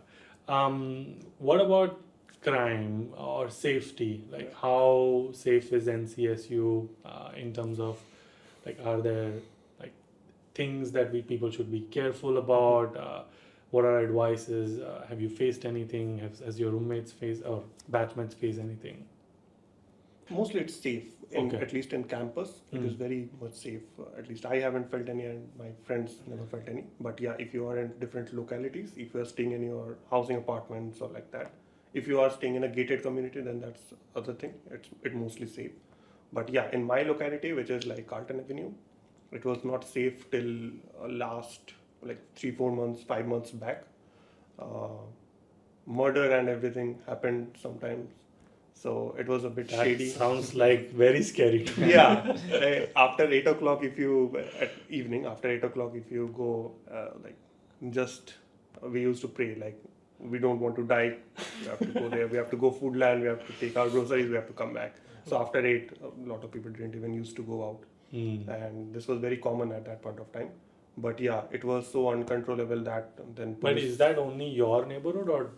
What about crime or safety? Like, how safe is NCSU in terms of, like, are there like things that we people should be careful about? What are advices? Have you faced anything? Has your roommates faced or batchmates faced anything? Mostly it's safe, Okay. at least in campus. It is very much safe. At least I haven't felt any, and my friends never felt any. But yeah, if you are in different localities, if you are staying in your housing apartments or like that, if you are staying in a gated community, then that's other thing. It's mostly safe. But yeah, in my locality, which is like Carlton Avenue, it was not safe till last like 3-4 months, 5 months back. Murder and everything happened sometimes, so it was a bit That shady. sounds like very scary to me. Yeah, after 8 o'clock, if you at evening after 8 o'clock, if you go like just we used to pray like we don't want to die. We have to go there. We have to go Foodland. We have to take our groceries. We have to come back. So after 8, a lot of people didn't even used to go out, and this was very common at that point of time. But yeah, it was so uncontrollable that then. But police- is that only your neighborhood or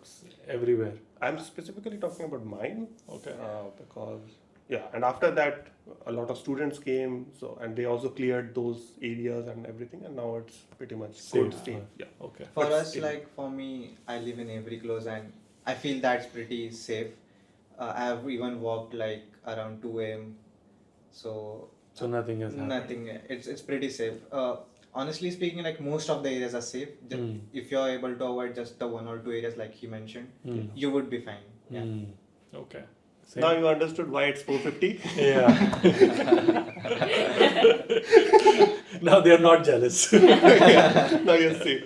everywhere? I'm specifically talking about mine. Okay. Because yeah, and after that, a lot of students came, so and they also cleared those areas and everything, and now it's pretty much good, Safe. safe. Yeah. Okay. For But us, still- like for me, I live in Avery Close and I feel that's pretty safe. I have even walked like around 2 a.m. So So nothing has happened. nothing. It's pretty safe. Honestly speaking, like most of the areas are safe. If you're able to avoid just the 1 or 2 areas like he mentioned, you would be fine. Yeah. Okay. Now you understood why it's 450. Yeah. Now they are not jealous. Now you're safe.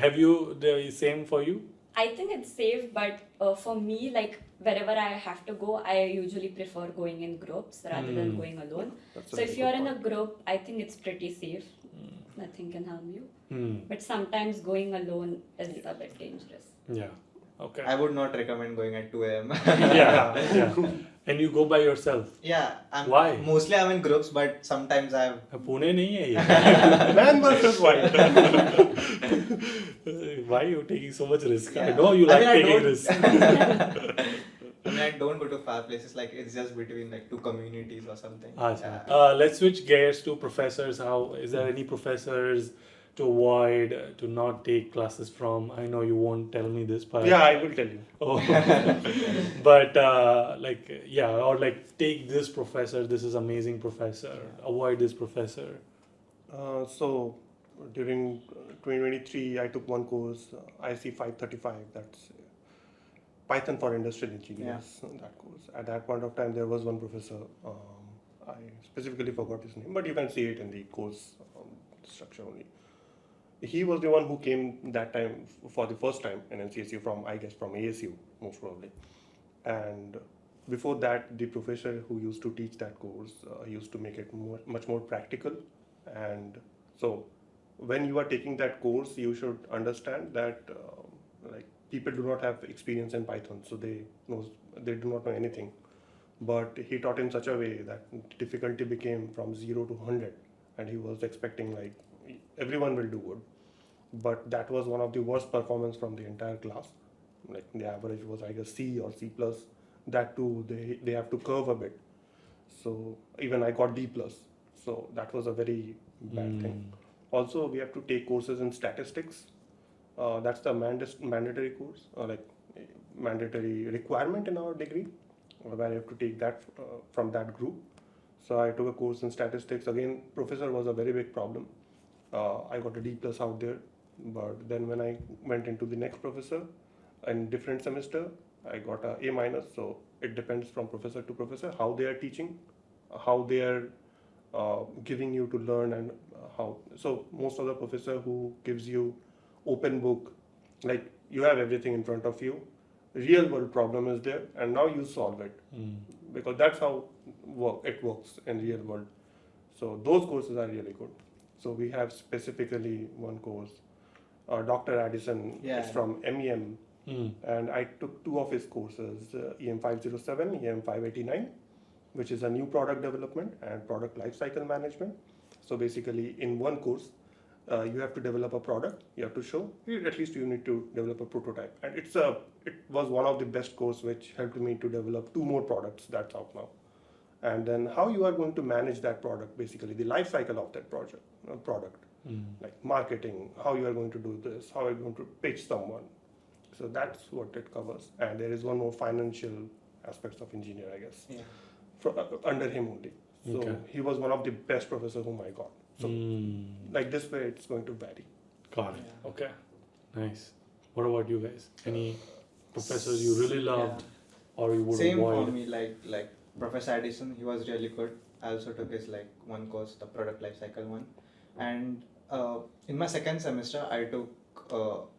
Have you the same for you? I think it's safe, but for me, like wherever I have to go, I usually prefer going in groups rather than going alone. That's a So if very you're good in a point. group, I think it's pretty safe. Nothing can harm you. Hmm. But sometimes going alone is a bit dangerous. Yeah. Okay. I would not recommend going at 2 a.m. Yeah. And you go by yourself. Yeah. Why? Mostly I'm in groups, but sometimes I've. Pune नहीं है ये. Man versus wild. Why are you taking so much risk? I Yeah. know you I like mean, I taking don't- risk. I mean, I don't go to far places. Like it's just between like two communities or something. Acha. Yeah. Let's switch gears to professors. How is there any professors to avoid, to not take classes from? I know you won't tell me this, but Yeah, I will tell you. Oh. But or like take this professor. This is amazing professor. Avoid this professor. So during 2023, I took one course, IC 535. That's Python for Industrial Engineers. That course. At that point of time, there was one professor. I specifically forgot his name, but you can see it in the course structure only. He was the one who came that time for the first time in NCSU from ASU, most probably. And before that, the professor who used to teach that course used to make it much more practical. And so when you are taking that course, you should understand that like people do not have experience in Python, so they do not know anything. But he taught in such a way that difficulty became from 0 to 100, and he was expecting like everyone will do good. But that was one of the worst performance from the entire class. Like the average was C or C+. That too, they have to curve a bit. So even I got D+. So that was a very bad thing. Also, we have to take courses in statistics. That's the mandatory course, mandatory requirement in our degree, where you have to take that from that group. So I took a course in statistics. Again, professor was a very big problem. I got a D+ out there, but then when I went into the next professor in different semester, I got a A-. So it depends from professor to professor how they are teaching, how they are giving you to learn, and how. So most of the professor who gives you open book, like you have everything in front of you, real world problem is there, and now you solve it, because that's how it works in real world. So those courses are really good. So we have specifically one course, Dr. Addison is from MEM, and I took two of his courses, EM 507, EM 589, which is a new product development and product lifecycle management. So basically in one course, you have to develop a product, you have to show, at least you need to develop a prototype. And it was one of the best course which helped me to develop 2 more products that's out now. and then how you are going to manage that product, basically the life cycle of that product, like marketing, how you are going to do this, how you are going to pitch someone. So that's what it covers. And there is one more financial aspects of engineer, I guess, under him only. So Okay. he was one of the best professors whom I got. So like this way, it's going to vary. Got it. Okay. Nice. What about you guys? Any professors you really loved or you would Same avoid? for me, like Professor Addison, he was really good. I also took his like one course, the product lifecycle one, and in my second semester I took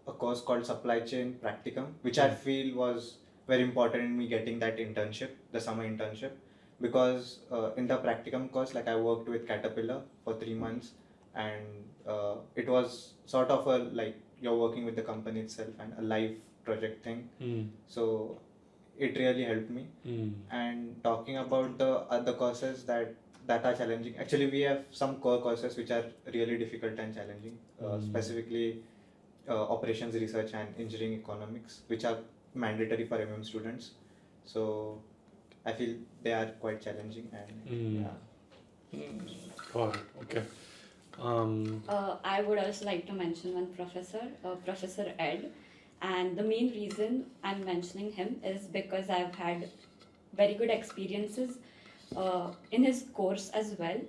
a course called Supply Chain Practicum, which I feel was very important in me getting that internship, the summer internship, because in the practicum course, like I worked with Caterpillar for 3 months, and it was sort of a like you're working with the company itself and a live project thing. So it really helped me. And talking about the other courses that are challenging, actually we have some core courses which are really difficult and challenging, specifically operations research and engineering economics, which are mandatory for MM students. So I feel they are quite challenging, and Got it. Okay. I would also like to mention one professor, Professor Ed, and the main reason I'm mentioning him is because I've had very good experiences in his course as well,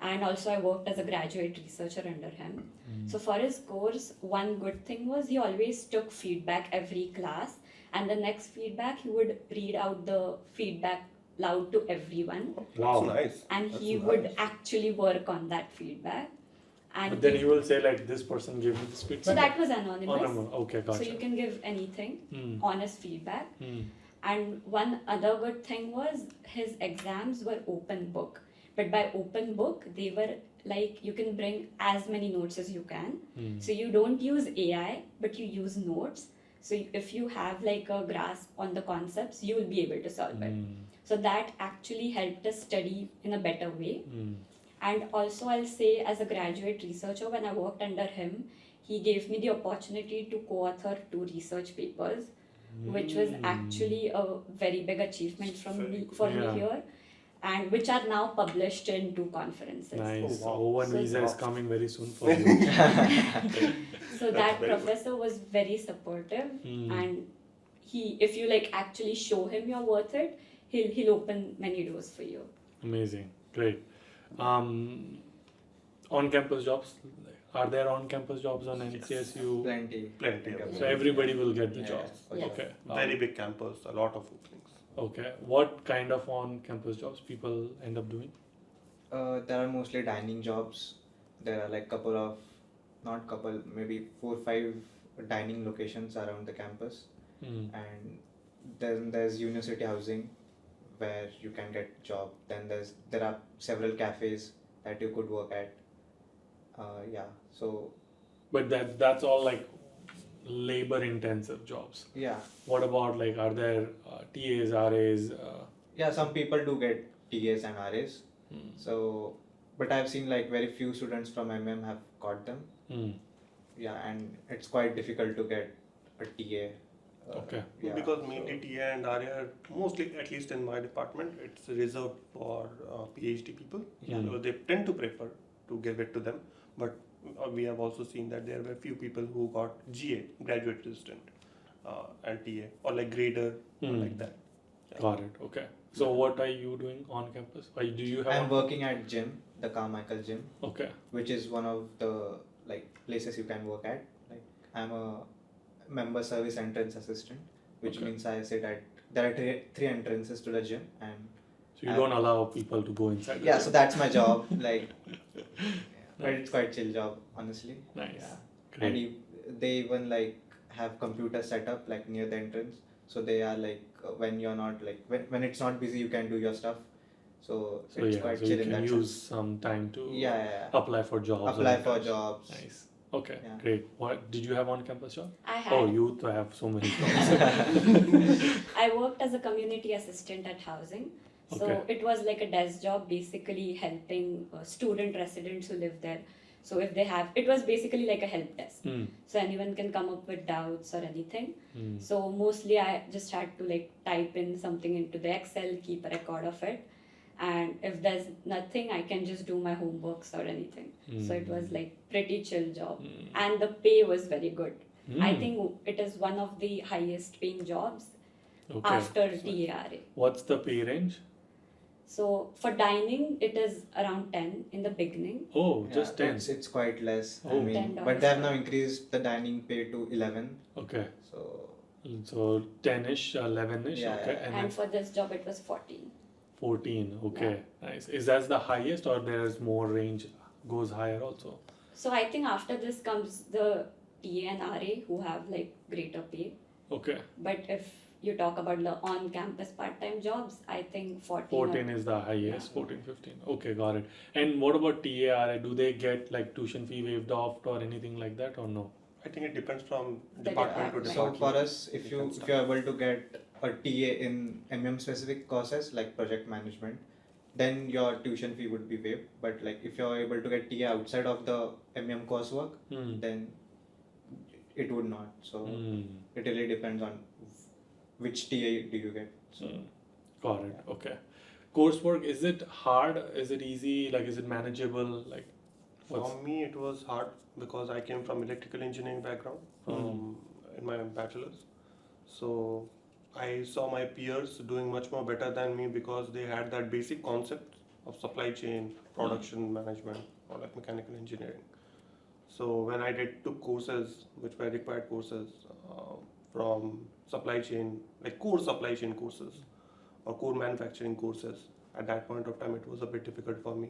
and also I worked as a graduate researcher under him. So for his course, one good thing was he always took feedback every class, and the next feedback he would read out the feedback loud to everyone, Wow. That's nice. and That's he nice. would actually work on that feedback. And But then he will say like this person gave me this feedback. so that was anonymous. Okay, gotcha. So you can give anything, honest feedback. Hmm. And one other good thing was his exams were open book. But by open book, they were like you can bring as many notes as you can. So you don't use AI, but you use notes. So if you have like a grasp on the concepts, you will be able to solve it. So that actually helped us study in a better way. And also I'll say as a graduate researcher, when I worked under him, he gave me the opportunity to co-author 2 research papers, which was actually a very big achievement for me here, and which are now published in 2 conferences. Nice. Oh, wow. O1 So- visa is coming very soon for you. So that very good. professor was very supportive, and if you like actually show him you're worth it, he'll open many doors for you. Amazing. Great. On-campus jobs. Are there on-campus jobs on NCSU? plenty. So everybody will get the Yeah, job. yes. Okay. Very big campus, a lot of openings. Okay. What kind of on-campus jobs people end up doing? There are mostly dining jobs. There are like maybe 4 or 5 dining locations around the campus. And then there's university housing where you can get job. Then there are several cafes that you could work at. So But that's all like labor-intensive jobs. yeah, What about like are there TAs, RAs? some people do get TAs and RAs. So, but I've seen like very few students from MM have got them. And it's quite difficult to get a TA. Okay. Because mainly TA and RA are mostly, at least in my department, it's reserved for PhD people. So they tend to prefer to give it to them. But we have also seen that there were few people who got GA, graduate assistant, and TA, or like grader, or like that. Got it. Okay. So what are you doing on campus? Do you have? I'm working at gym, the Carmichael gym, Okay. which is one of the like places you can work at. Like I'm a member service entrance assistant, which Okay. means I sit at there are 3 entrances to the gym, and So you don't allow people to go inside. the so gym. that's my job. Like, but it's quite chill job, honestly. Nice. Yeah. Great. And they even like have computers set up like near the entrance, so they are like when you're not like when it's not busy, you can do your stuff. So it's quite so chill you in can that use sense. some time to Yeah. apply for jobs. Apply or- for jobs. Nice. Okay, Yeah. great. What did you have on campus job? I had. Oh, you have so many jobs. I worked as a community assistant at housing. So Okay. it was like a desk job, basically helping student residents who live there. So if they have, it was basically like a help desk. So anyone can come up with doubts or anything. So mostly I just had to like type in something into the Excel, keep a record of it. and if there's nothing, I can just do my homeworks or anything. So it was like pretty chill job, and the pay was very good. I think it is one of the highest paying jobs Okay. after TARA. What's the pay range? So for dining, it is around 10 in the beginning. Oh, Yeah, just 10. It's quite less. Oh. I mean, $10. but they have now increased the dining pay to 11. Okay. So 10-ish, 11-ish, Yeah, okay. yeah. And And then for this job, it was 14. 14, okay. Nice. Is that the highest or there's more range, goes higher also? So I think after this comes the TA and RA who have like greater pay. Okay. But if you talk about the on-campus part-time jobs, I think 14. 14 is the highest, 14, 15. Okay, got it. And what about TARA? Do they get like tuition fee waived off or anything like that or no? I think it depends from The department to department. so department. for us, if you're able to get a TA in MEM specific courses like project management, then your tuition fee would be waived. But like if you're able to get TA outside of the MEM coursework, then it would not. So it really depends on which TA do you get. So Got it. Okay. Coursework, is it hard? Is it easy? Like, is it manageable? Like, what's For me, it was hard because I came from electrical engineering background in my bachelor's. So I saw my peers doing much more better than me because they had that basic concept of supply chain, production management, or like mechanical engineering. So when I took courses, which were required courses from supply chain, like core supply chain courses or core manufacturing courses, at that point of time, it was a bit difficult for me.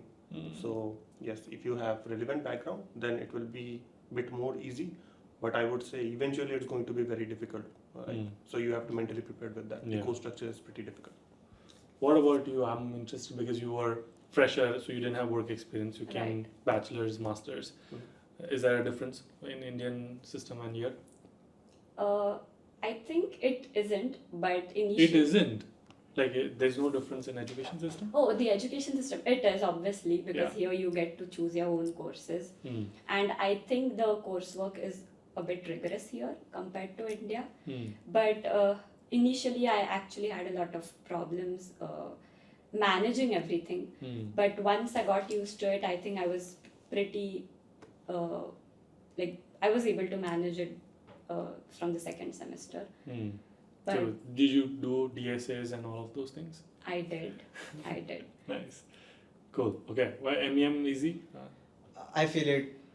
So yes, if you have relevant background, then it will be a bit more easy. But I would say eventually it's going to be very difficult. Right? So you have to mentally prepare with that. Yeah. The course structure is pretty difficult. What about you? I'm interested because you were fresher, so you didn't have work experience. You came Right. bachelor's, master's. Is there a difference in Indian system and here? I think it isn't, but initially. It isn't. Like, there's no difference in education system? Oh, the education system, it is obviously because Yeah. here you get to choose your own courses. Hmm. And I think the coursework is a bit rigorous here compared to India. Hmm. But initially, I actually had a lot of problems managing everything. But once I got used to it, I think I was pretty, I was able to manage it from the second semester. But So, did you do DSAs and all of those things? I did. Nice. Cool. Okay. Well, MEM easy? I feel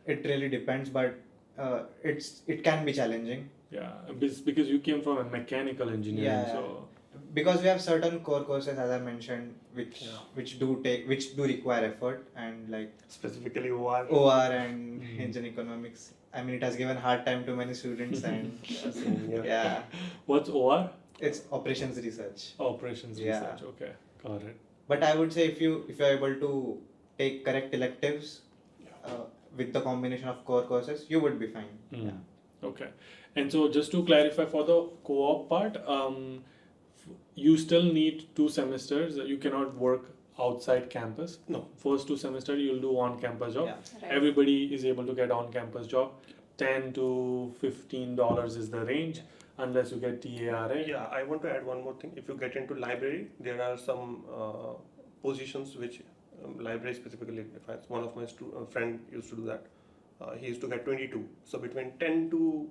it really depends, but it can be challenging. Yeah, because you came from a mechanical engineering, Yeah. so Because we have certain core courses, as I mentioned, which do require effort, and like Specifically OR. OR and engine economics. I mean, it has given hard time to many students, and yeah, what's OR? it's operations research. Operations Yeah. research. Okay, got it. But I would say if you're able to take correct electives with the combination of core courses, you would be fine. Yeah. Okay, and so just to clarify for the co-op part, you still need 2 semesters. You cannot work outside campus. No. First 2 semesters you'll do on-campus job. Yeah. Right. Everybody is able to get on-campus job. $10 to $15 is the range, unless you get TARA. Yeah, I want to add one more thing. If you get into library, there are some positions which library specifically. One of my friend used to do that. He used to get 22. So between 10 to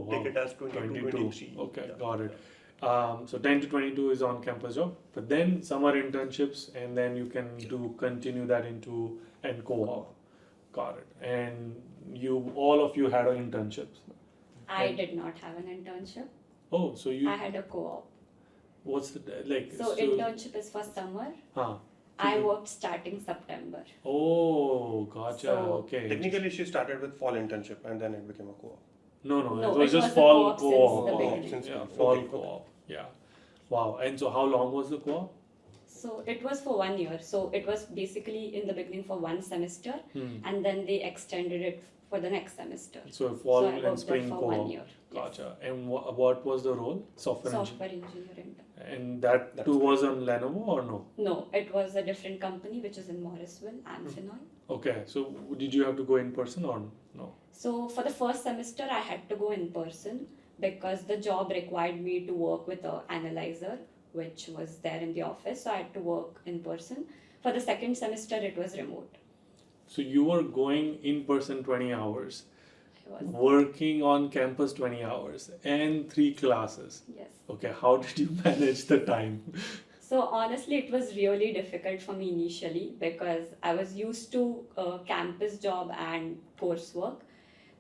take it as 22, 23. Okay, Yeah. got it. So 10 to 22 is on-campus job, but then summer internships, and then you can continue that into and co-op. Got it. And all of you had internships. I did not have an internship. Oh, so you I had a co-op. what's the like? So internship is for summer. Huh. I worked starting September. Oh, gotcha. So- Okay. Technically, she started with fall internship and then it became a co-op. No, No, it was it just was a fall co-op since co-op. the Oh, beginning. yeah, Okay, fall okay. co-op. Yeah. Wow. And so how long was the co-op? So it was for 1 year. So it was basically in the beginning for 1 semester, and then they extended it for the next semester. So fall I and worked spring there for 1 co-op. year. Gotcha. And what was the role? Software engineer. Software engineering. And that That's too great. was on Lenovo or no? No, it was a different company which is in Morrisville, Amphenol. Okay. So did you have to go in person or no? So for the first semester, I had to go in person because the job required me to work with an analyzer, which was there in the office. So I had to work in person. For the second semester, it was remote. So you were going in person 20 hours, I was, working on campus 20 hours, and 3 classes. yes. Okay, how did you manage the time? So honestly, it was really difficult for me initially because I was used to campus job and coursework,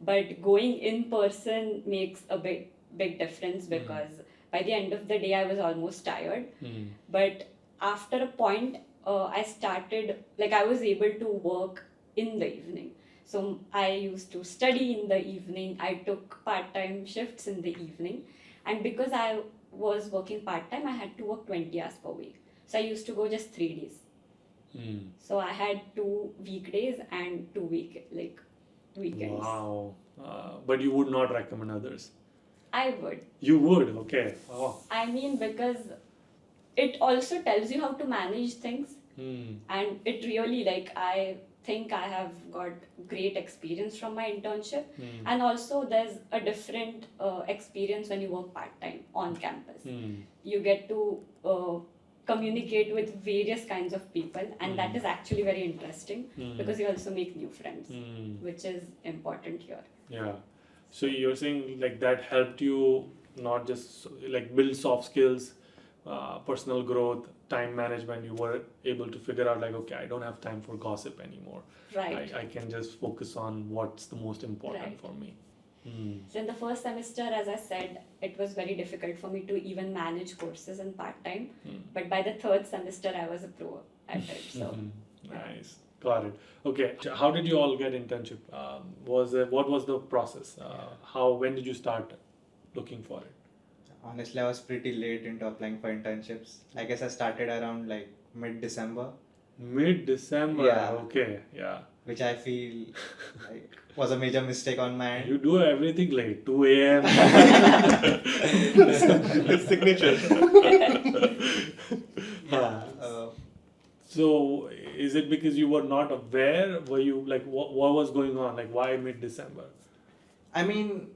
but going in person makes a big difference because by the end of the day I was almost tired. But after a point, I started like I was able to work in the evening. So I used to study in the evening. I took part-time shifts in the evening, and because I was working part-time, I had to work 20 hours per week. So I used to go just 3 days. So I had 2 weekdays and 2 weekends. Wow. But you would not recommend others. I would. You would, okay. Oh. I mean, because it also tells you how to manage things, and it really I think I have got great experience from my internship, and also there's a different experience when you work part-time on campus. You get to communicate with various kinds of people, and that is actually very interesting because you also make new friends, which is important here. Yeah. So you're saying like that helped you not just like build soft skills, personal growth, time management. You were able to figure out like, okay, I don't have time for gossip anymore. Right. I can just focus on what's the most important Right. for me. So in the first semester, as I said, it was very difficult for me to even manage courses in part-time. But by the third semester, I was a pro at it. So Nice. Got it. Okay. How did you all get internship? What was the process? When did you start looking for it? Honestly, I was pretty late into applying for internships. I guess I started around like mid-December, Mid-December. Yeah. Okay. Yeah. which I feel like was a major mistake on my end. You do everything late. 2 a.m. His signature. So is it because you were not aware? Were you like what was going on? Like why mid-December? I mean,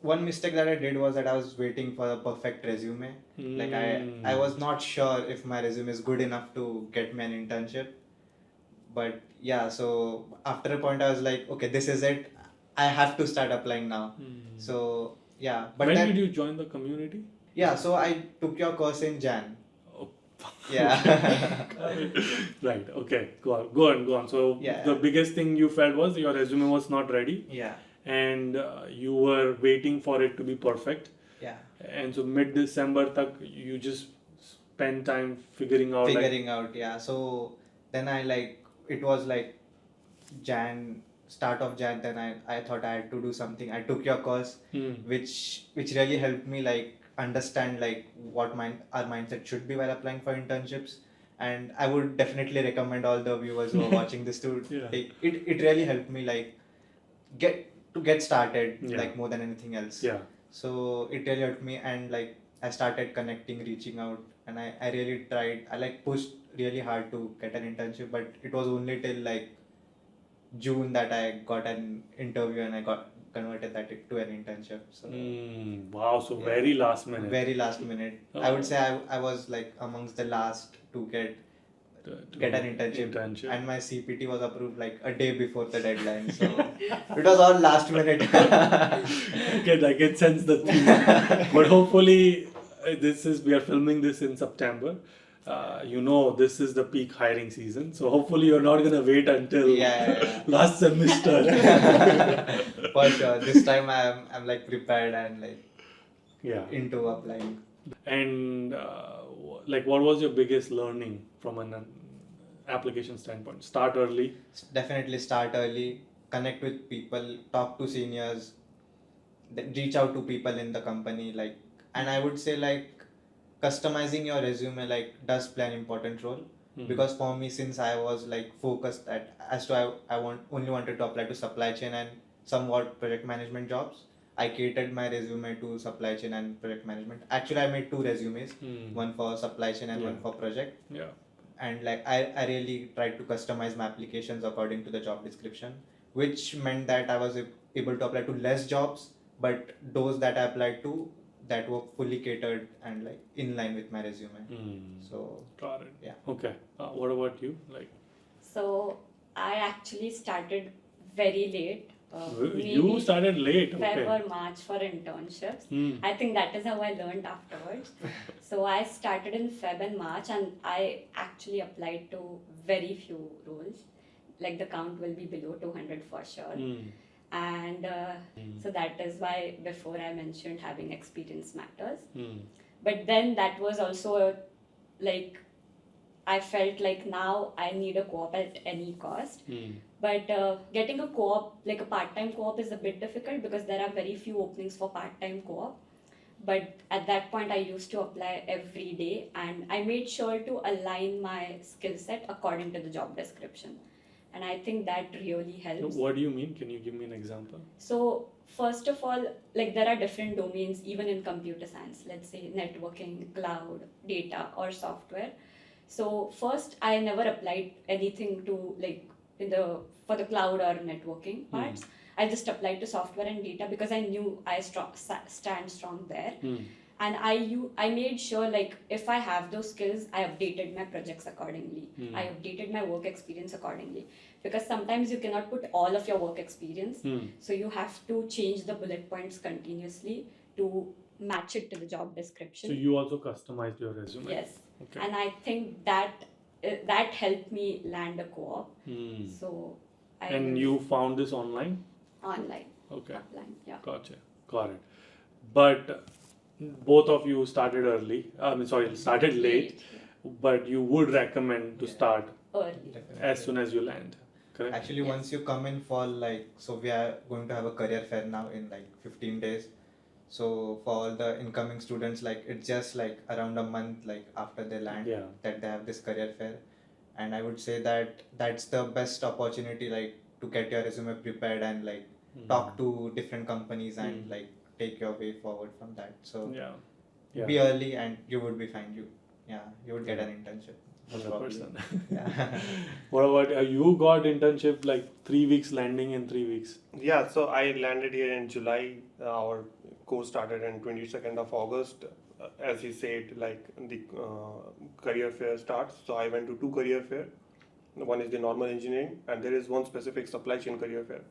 one mistake that I did was that I was waiting for a perfect resume. Like I was not sure if my resume is good enough to get me an internship. But yeah, so after a point I was like, okay, this is it. I have to start applying now. So yeah, but When then did you join the community? yeah, so I took your course in Jan. Oh. Yeah. Right. Okay. Go on. So Yeah. the biggest thing you felt was your resume was not ready, Yeah. and you were waiting for it to be perfect. Yeah. And so mid-December, tak you just spend time figuring out. Figuring out, yeah. So then it was like start of Jan, then I thought I had to do something. I took your course, which really helped me understand what our mindset should be while applying for internships. And I would definitely recommend all the viewers who are watching this to Yeah. take it. It really helped me get started, Yeah. more than anything else. Yeah. So it really helped me, and I started connecting, reaching out, and I really tried. I pushed really hard to get an internship, but it was only till June that I got an interview and I got converted to an internship. So Wow. So Yeah. very last minute. very last minute. I would say I was amongst the last to get an internship. And my CPT was approved a day before the deadline. So it was all last minute. Okay, I can sense the theme. But hopefully, we are filming this in September. This is the peak hiring season. So hopefully you're not gonna wait until Yeah. last semester. For sure. This time I'm prepared and Yeah. into applying. And what was your biggest learning from an application standpoint? Start early. Definitely start early, connect with people, talk to seniors, then reach out to people in the company, and I would say customizing your resume does play an important role. Because for me, since I was focused I only wanted to apply to supply chain and somewhat project management jobs. I catered my resume to supply chain and project management. Actually, I made 2 resumes, one for supply chain and one for project. Yeah. And I really tried to customize my applications according to the job description, which meant that I was able to apply to less jobs, but those that I applied to that were fully catered and like in line with my resume. So Got it. yeah. Okay. What about you? Like, So I actually started very late. you maybe started late. Feb Okay. or March for internships. Hmm. I think that is how I learned afterwards. So I started in Feb and March, and I actually applied to very few roles. Like the count will be below 200 for sure. Hmm. And so that is why before I mentioned having experience matters. Hmm. But then that was also like I felt like now I need a co-op at any cost. Hmm. But getting a co-op, like a part-time co-op, is a bit difficult because there are very few openings for part-time co-op. But at that point, I used to apply every day, and I made sure to align my skill set according to the job description. And I think that really helps. What do you mean? Can you give me an example? So first of all, like there are different domains even in computer science, let's say networking, cloud, data, or software. So first, I never applied anything to like for the cloud or networking parts. I just applied to software and data because I knew I stand strong there. And I made sure like if I have those skills, I updated my projects accordingly. I updated my work experience accordingly, because sometimes you cannot put all of your work experience. So you have to change the bullet points continuously to match it to the job description. So you also customized your resume? Yes. Okay. And I think that helped me land a co-op. So And you found this online? online. Okay. Offline, yeah. Gotcha. Got it. But both of you started early. Started late. But you would recommend to start Early. as soon as you land. Correct? Actually, Yes. once you come in fall, like, so we are going to have a career fair now in like 15 days. So for all the incoming students, like it's just like around a month like after they land Yeah. that they have this career fair. And I would say that that's the best opportunity like to get your resume prepared and like talk to different companies and like take your way forward from that. So Yeah. be early and you would be fine. You would get an internship. most 100%. probably. Yeah. What about you? Got internship like 3 weeks, landing in 3 weeks. Yeah, so I landed here in July. Our course started on 22nd of August. As he said, like the career fair starts. So I went to 2 career fair. One is the normal engineering, and there is one specific supply chain career fair.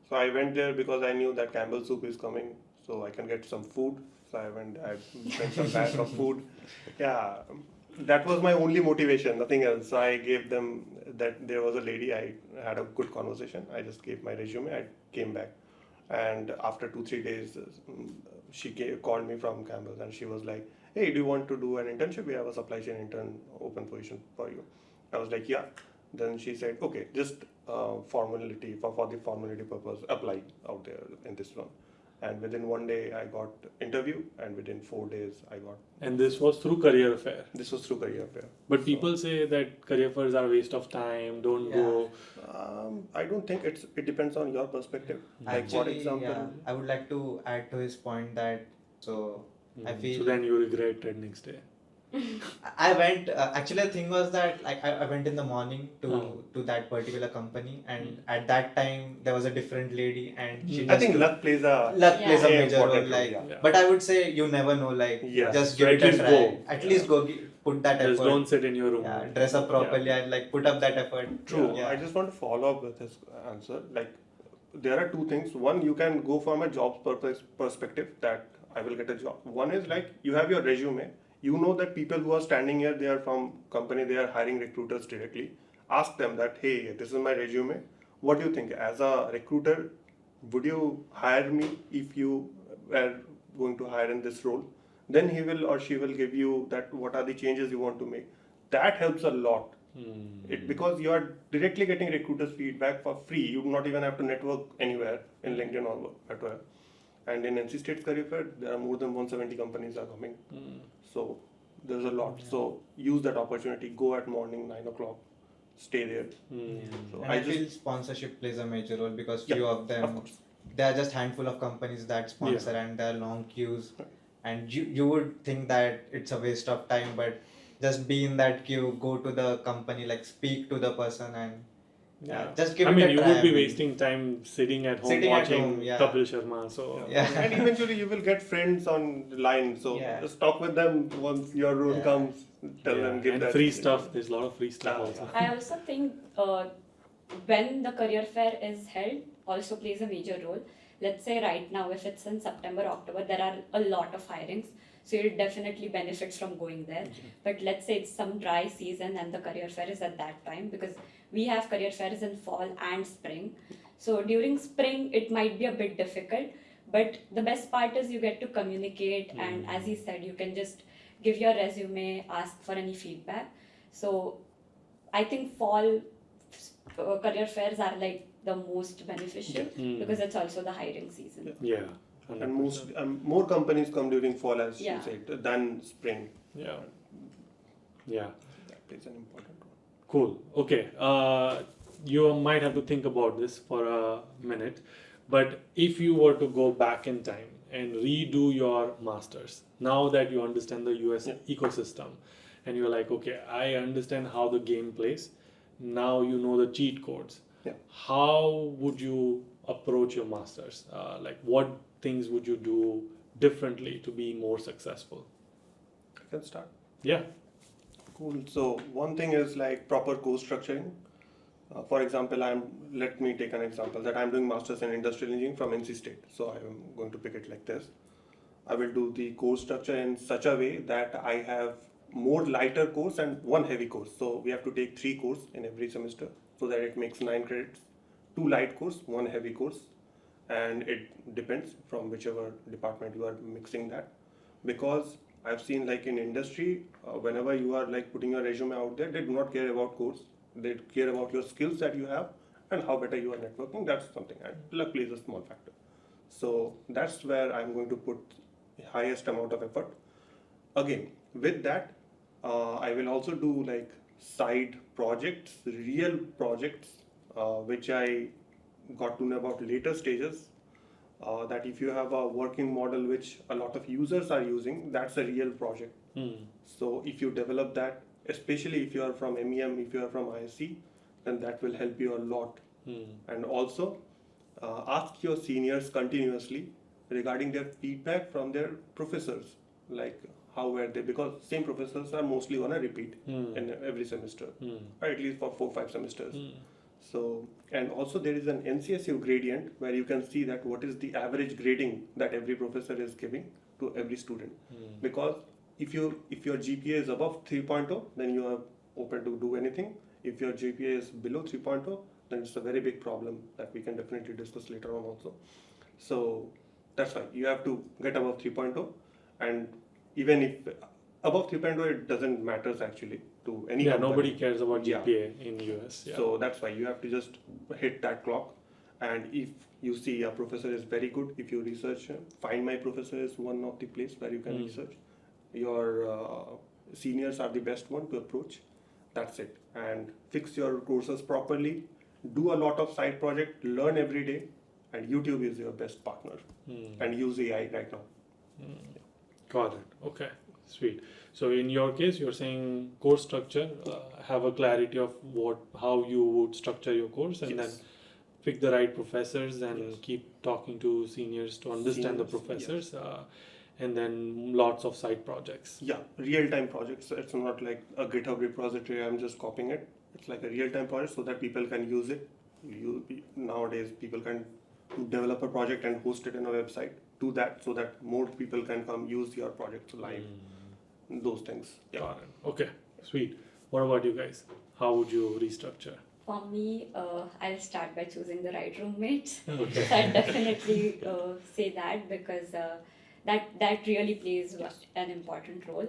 So I went there because I knew that Campbell soup is coming, so I can get some food. So I went some bag of food. Yeah, that was my only motivation, nothing else. So I gave them that there was a lady, I had a good conversation. I just gave my resume, I came back. And after 2-3 days, she called me from Campbell and she was like, hey, do you want to do an internship? We have a supply chain intern open position for you. I was like, yeah. Then she said, okay, just formality, for the formality purpose, apply out there in this one. And within 1 day, I got interview, and within 4 days, I got. And this was through career fair. This was through career fair. But people say that career fairs are a waste of time. Don't go. I don't think it depends on your perspective. Like Actually, for example, yeah, I would like to add to his point that I feel So then you regret it next day. I went. Actually, the thing was that like I went in the morning to that particular company, and at that time there was a different lady, and she. I think luck plays a plays a major role. important Like, role, yeah. but I would say you never know. Like, Yes. just So give at it a least try. go. At least go put that Just effort. don't sit in your room. Yeah, dress up properly and like put up that effort. True. Yeah. I just want to follow up with his answer. Like, there are 2 things. One, you can go from a job perspective that I will get a job. One is like you have your resume. You know that people who are standing here, they are from company, they are hiring recruiters directly. Ask them that, hey, this is my resume. What do you think? As a recruiter, would you hire me if you were going to hire in this role? Then he will or she will give you that what are the changes you want to make. That helps a lot. Because you are directly getting recruiters' feedback for free. You do not even have to network anywhere in LinkedIn or whatever. And in NC State's career fair, there are more than 170 companies are coming. So there's a lot. So use that opportunity. Go at morning 9 o'clock. Stay there. So And I feel sponsorship plays a major role because few of them, course. there are just handful of companies that sponsor and there are long queues. And you would think that it's a waste of time, but just be in that queue, go to the company, like speak to the person, and Just give I it mean, a you try. would be wasting time sitting at home Sitting at watching home, yeah. Kapil Sharma. So Yeah. And eventually you will get friends online. So Yeah. just talk with them once your role Yeah. comes. Tell them, give and that free stuff. There's a lot of free stuff Ah, also. I also think when the career fair is held also plays a major role. Let's say right now, if it's in September, October, there are a lot of hirings. So it definitely benefits from going there. But let's say it's some dry season and the career fair is at that time, because we have career fairs in fall and spring. So during spring, it might be a bit difficult. But the best part is you get to communicate, and as he said, you can just give your resume, ask for any feedback. So I think fall career fairs are like the most beneficial because it's also the hiring season. Yeah. And 100%. more companies come during fall, as Yeah. you said, than spring. Yeah. Yeah. That plays an important role. Cool. Okay. You might have to think about this for a minute, but if you were to go back in time and redo your masters, now that you understand the US ecosystem, and you're like, okay, I understand how the game plays. Now you know the cheat codes. Yeah. How would you approach your masters? Like, what things would you do differently to be more successful? I can start. Yeah. Cool. So one thing is like proper course structuring. For example, let me take an example that I'm doing masters in industrial engineering from NC State. So I'm going to pick it like this. I will do the course structure in such a way that I have more lighter course and one heavy course. So we have to take 3 courses in every semester so that it makes 9 credits. 2 light course, 1 heavy course, and it depends from whichever department you are mixing that. Because I've seen like in industry, whenever you are like putting your resume out there, they do not care about course. They care about your skills that you have and how better you are networking. That's something, and luck plays a small factor. So that's where I'm going to put the highest amount of effort. Again, with that, I will also do like side projects, real projects, which I got to know about later stages. That if you have a working model which a lot of users are using, that's a real project. So if you develop that, especially if you are from MEM, if you are from ISC, then that will help you a lot. And also ask your seniors continuously regarding their feedback from their professors, like how were they, because same professors are mostly on a repeat in every semester, or at least for 4-5 semesters. So, and also there is an NCSU gradient where you can see that what is the average grading that every professor is giving to every student. Because if your GPA is above 3.0, then you are open to do anything. If your GPA is below 3.0, then it's a very big problem that we can definitely discuss later on also. So that's why you have to get above 3.0, and even if above 3.0, it doesn't matter actually to any company. Nobody cares about GPA in US. Yeah. So that's why you have to just hit that clock. And if you see a professor is very good, if you research, Find My Professor is one of the place where you can research. Your seniors are the best one to approach. That's it. And fix your courses properly. Do a lot of side project. Learn every day. And YouTube is your best partner. And use AI right now. Got it. Okay. Sweet. So in your case, you're saying course structure, have a clarity of how you would structure your course, and then pick the right professors and keep talking to seniors to understand the professors, and then lots of side projects. Yeah, real-time projects. It's not like a GitHub repository, I'm just copying it. It's like a real-time project so that people can use it. Nowadays, people can develop a project and host it in a website. Do that so that more people can come use your project live. Those things. Yeah. Got it. Okay. Sweet. What about you guys? How would you restructure? For me, I'll start by choosing the right roommates. Okay. So I'd definitely say that because that really plays an important role.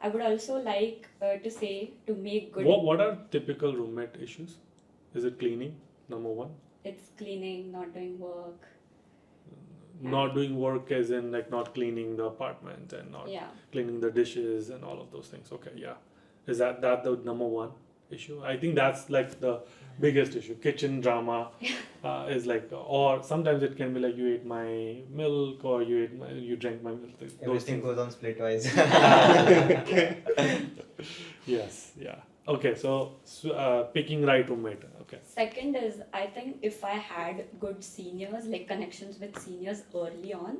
I would also like to say to make good. What are typical roommate issues? Is it cleaning? Number one. It's cleaning, not doing work. Not doing work as in like not cleaning the apartment and not cleaning the dishes and all of those things. Okay, yeah. Is that the number one issue? I think that's like the biggest issue. Kitchen drama is like, or sometimes it can be like you ate my milk or you drank my milk. Those Everything things. goes on split wise. Yes, yeah. Okay, so picking right roommate. Okay. Second is, I think if I had good seniors, like connections with seniors early on,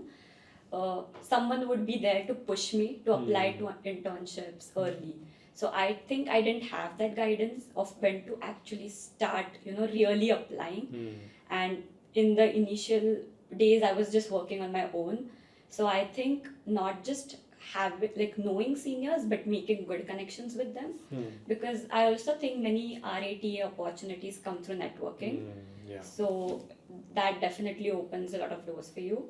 someone would be there to push me to apply to internships early. So I think I didn't have that guidance of when to actually start, really applying. And in the initial days, I was just working on my own. So I think not just knowing seniors, but making good connections with them. Because I also think many RATA opportunities come through networking. Yeah. So that definitely opens a lot of doors for you.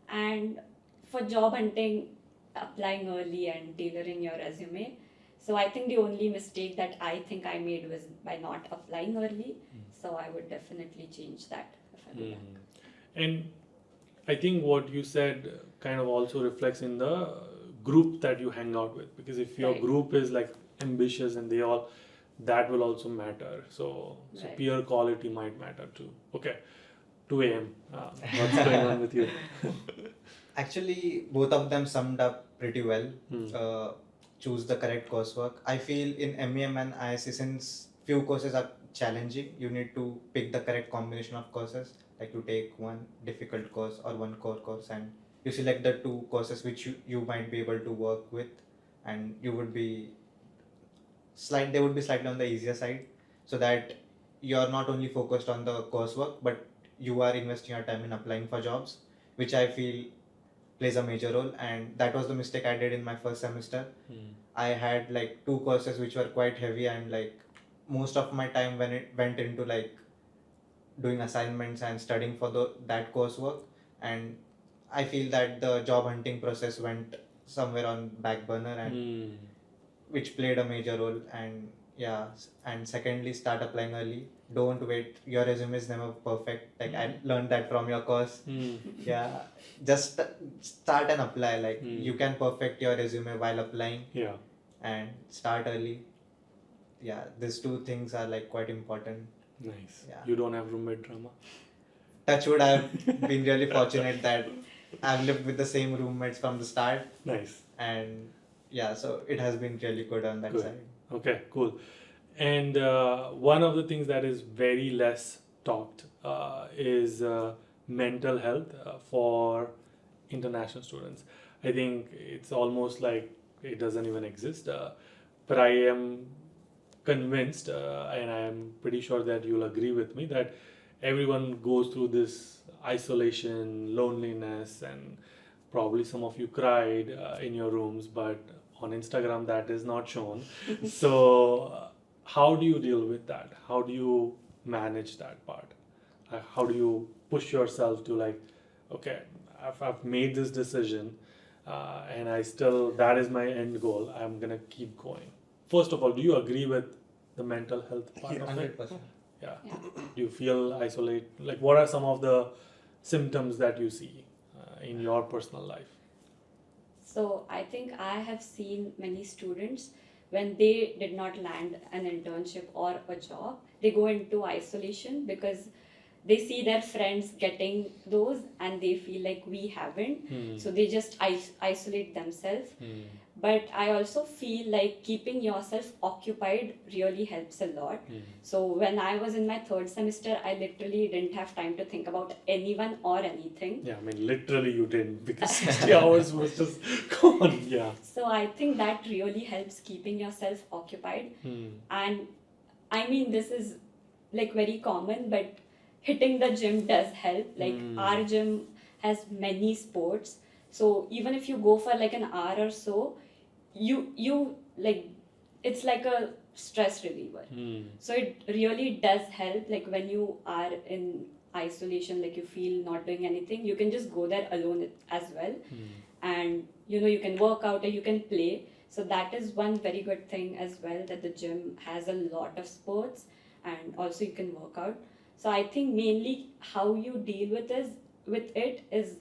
And for job hunting, applying early and tailoring your resume. So I think the only mistake that I think I made was by not applying early. So I would definitely change that if I do that. And I think what you said kind of also reflects in the group that you hang out with, because if your Right. group is like ambitious and they all, that will also matter. So Right. peer quality might matter too. Okay, 2 a.m. What's going on with you? Actually, both of them summed up pretty well. Choose the correct coursework. I feel in MEM and ISC, since few courses are challenging, you need to pick the correct combination of courses. Like you take one difficult course or one core course, and you select the two courses which you might be able to work with, and you would be they would be slightly on the easier side, so that you're not only focused on the coursework, but you are investing your time in applying for jobs, which I feel plays a major role. And that was the mistake I did in my first semester. I had like two courses which were quite heavy, and like most of my time when it went into like doing assignments and studying for that coursework. And I feel that the job hunting process went somewhere on back burner, and which played a major role. And yeah, and secondly, start applying early. Don't wait, your resume is never perfect. Like I learned that from your course. Yeah, just start and apply. Like you can perfect your resume while applying. Yeah. And start early. Yeah, these two things are like quite important. Nice. Yeah. You don't have roommate drama? Touch wood, I've been really fortunate that I've lived with the same roommates from the start. Nice. And yeah, so it has been really good on that Good. side. Okay, cool. And one of the things that is very less talked is mental health for international students. I think it's almost like it doesn't even exist. But I am convinced, and I am pretty sure that you'll agree with me, that everyone goes through this isolation, loneliness, and probably some of you cried in your rooms, but on Instagram that is not shown. So how do you deal with that? How do you manage that part? How do you push yourself to like, okay, I've made this decision, and I still, that is my end goal, I'm gonna keep going. First of all, do you agree with the mental health part of it? 100%. Yeah. Yeah. Do you feel isolated? Like, what are some of the symptoms that you see in your personal life? So I think I have seen many students when they did not land an internship or a job, they go into isolation because they see their friends getting those and they feel like we haven't. So they just isolate themselves. But I also feel like keeping yourself occupied really helps a lot. So when I was in my third semester, I literally didn't have time to think about anyone or anything. Yeah, I mean, literally you didn't, because 60 hours was just gone. Yeah. So I think that really helps keeping yourself occupied. And I mean, this is like very common, but hitting the gym does help. Like our gym has many sports. So even if you go for like an hour or so, you like, it's like a stress reliever. So it really does help. Like when you are in isolation, like you feel not doing anything, you can just go there alone as well. And you can work out or you can play. So that is one very good thing as well, that the gym has a lot of sports and also you can work out. So I think mainly how you deal with it is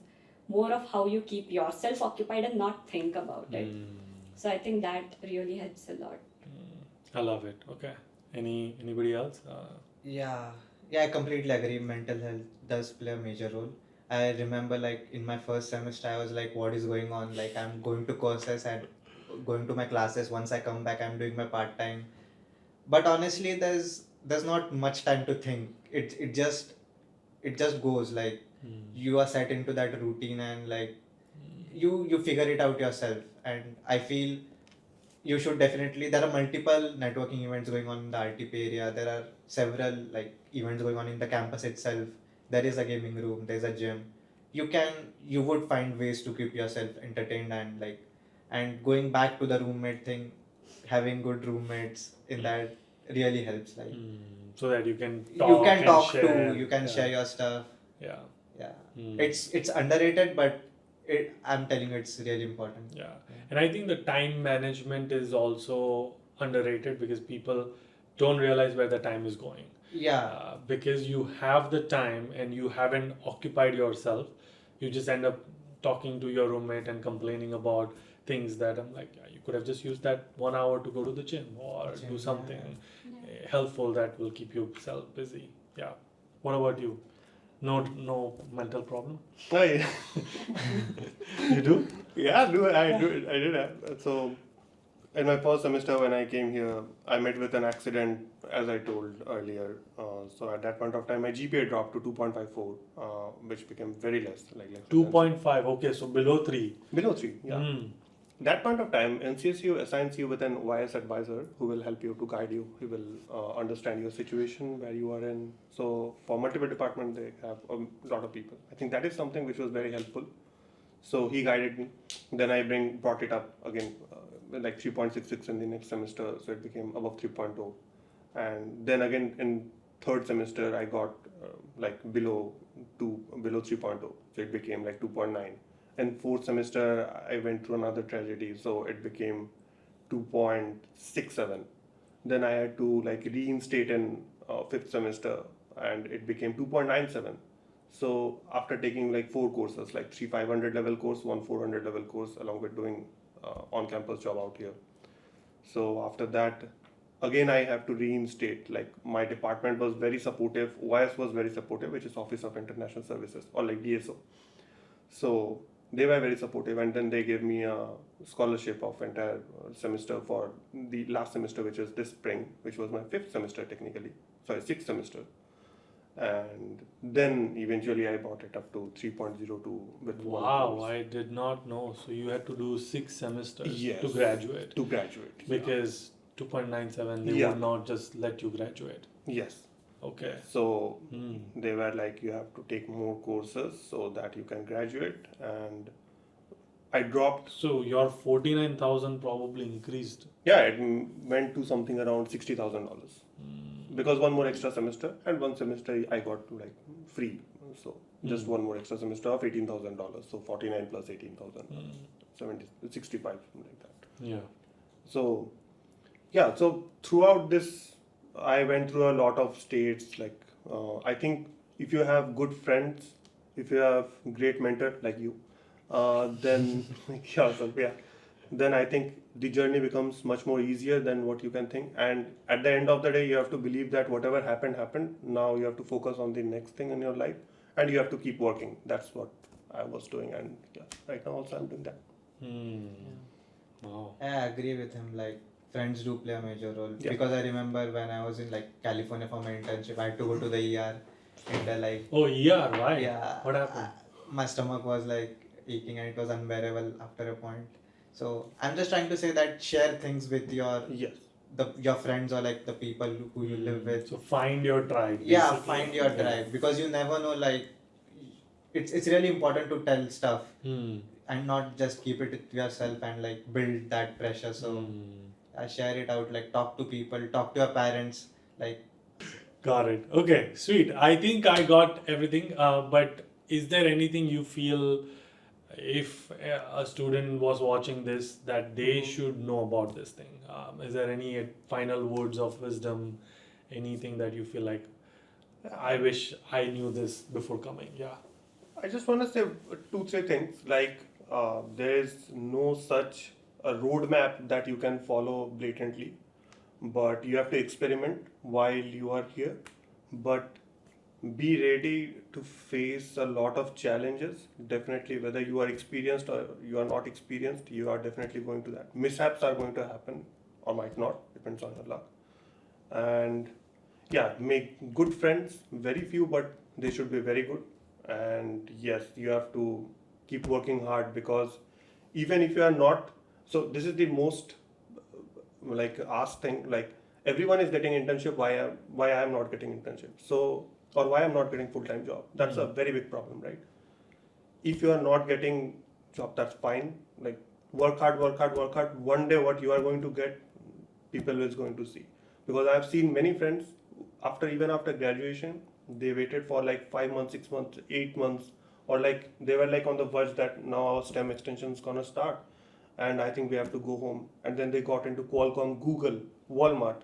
more of how you keep yourself occupied and not think about it. So I think that really helps a lot. I love it. Okay. Anybody else? Yeah, I completely agree. Mental health does play a major role. I remember like in my first semester, I was like, what is going on? Like I'm going to courses and going to my classes. Once I come back, I'm doing my part-time. but honestly there's not much time to think. It just goes like you are set into that routine, and like you figure it out yourself. And I feel you should definitely, there are multiple networking events going on in the RTP area. There are several like events going on in the campus itself. There is a gaming room, there's a gym. You would find ways to keep yourself entertained, and like, and going back to the roommate thing, having good roommates in that really helps. Like So that you can you can and talk share. to, you can Yeah. share your stuff. Yeah. Yeah. Mm. It's underrated, but I'm telling you, it's really important. Yeah, and I think the time management is also underrated because people don't realize where the time is going. Yeah. Because you have the time and you haven't occupied yourself, you just end up talking to your roommate and complaining about things that I'm like, yeah, you could have just used that 1 hour to go to the gym or Gym, do something Yeah. helpful that will keep yourself busy. Yeah. What about you? No mental problem? Oh, yeah. You do? Yeah, I did have. So, in my first semester when I came here, I met with an accident, as I told earlier. So at that point of time, my GPA dropped to 2.54, which became very less, like 2.5. Okay, so below 3. below 3. Yeah. Mm. That point of time, NCSU assigns you with an YS advisor who will help you to guide you. He will understand your situation, where you are in. So for multiple departments, they have a lot of people. I think that is something which was very helpful. So he guided me. Then I brought it up again, like 3.66 in the next semester. So it became above 3.0. And then again in third semester, I got like below 3.0. So it became like 2.9. In fourth semester, I went through another tragedy, so it became 2.67. Then I had to like reinstate in fifth semester, and it became 2.97. So after taking like 4 courses, like 3 500 level course, 1 400 level course, along with doing on-campus job out here. So after that, again I have to reinstate. Like my department was very supportive. OIS was very supportive, which is Office of International Services, or like DSO. So they were very supportive, and then they gave me a scholarship of entire semester for the last semester, which is this spring, which was my 5th semester technically, sorry, 6th semester. And then eventually I brought it up to 3.02 with one Wow, course. I did not know. So you had to do 6 semesters Yes. to graduate To graduate. yeah. because 2.97 they Yeah. would not just let you graduate. Yes. Okay. So Hmm. they were like, you have to take more courses so that you can graduate. And I dropped. So your 49,000 probably increased. Yeah, it went to something around $60,000 because one more extra semester, and one semester I got like free. So just one more extra semester of $18,000. So 49 plus 18,000, 65, something like that. Yeah. So yeah, so throughout this, I went through a lot of states. Like I think if you have good friends, if you have great mentor like you, then then I think the journey becomes much more easier than what you can think. And at the end of the day, you have to believe that whatever happened. Now you have to focus on the next thing in your life, and you have to keep working. That's what I was doing, and yeah, right now also I'm doing that. Wow. I agree with him. Like friends do play a major role, Yeah. because I remember when I was in like California for my internship, I had to go to the ER, and like Oh, yeah, right. yeah, What happened? my stomach was like aching, and it was unbearable after a point. So I'm just trying to say that share things with Yes. your friends, or like the people who you live with. So find your tribe. Yeah, basically. find your Yeah. tribe, because you never know. Like it's really important to tell stuff and not just keep it to yourself and like build that pressure. So share it out. Like talk to people, talk to your parents. Like Got it. Okay, sweet. I think I got everything. But is there anything you feel if a student was watching this that they should know about this thing? Is there any final words of wisdom? Anything that you feel like I wish I knew this before coming? Yeah. I just want to say 2-3 things. Like there is no such a roadmap that you can follow blatantly, but you have to experiment while you are here. But be ready to face a lot of challenges. Definitely, whether you are experienced or you are not experienced, you are definitely going to that. Mishaps are going to happen or might not, depends on your luck. and yeah, make good friends. Very few, but they should be very good. And yes, you have to keep working hard, because even if you are not, so this is the most like asked thing, like everyone is getting internship, why I am not getting internship, so, or why I'm not getting full-time job. That's a very big problem, right? If you are not getting job, that's fine, like work hard, work hard, work hard. One day what you are going to get, people is going to see. Because I have seen many friends, even after graduation, they waited for like 5 months, 6 months, 8 months, or like they were like on the verge that now our STEM extension is gonna start, and I think we have to go home. And then they got into Qualcomm, Google, Walmart.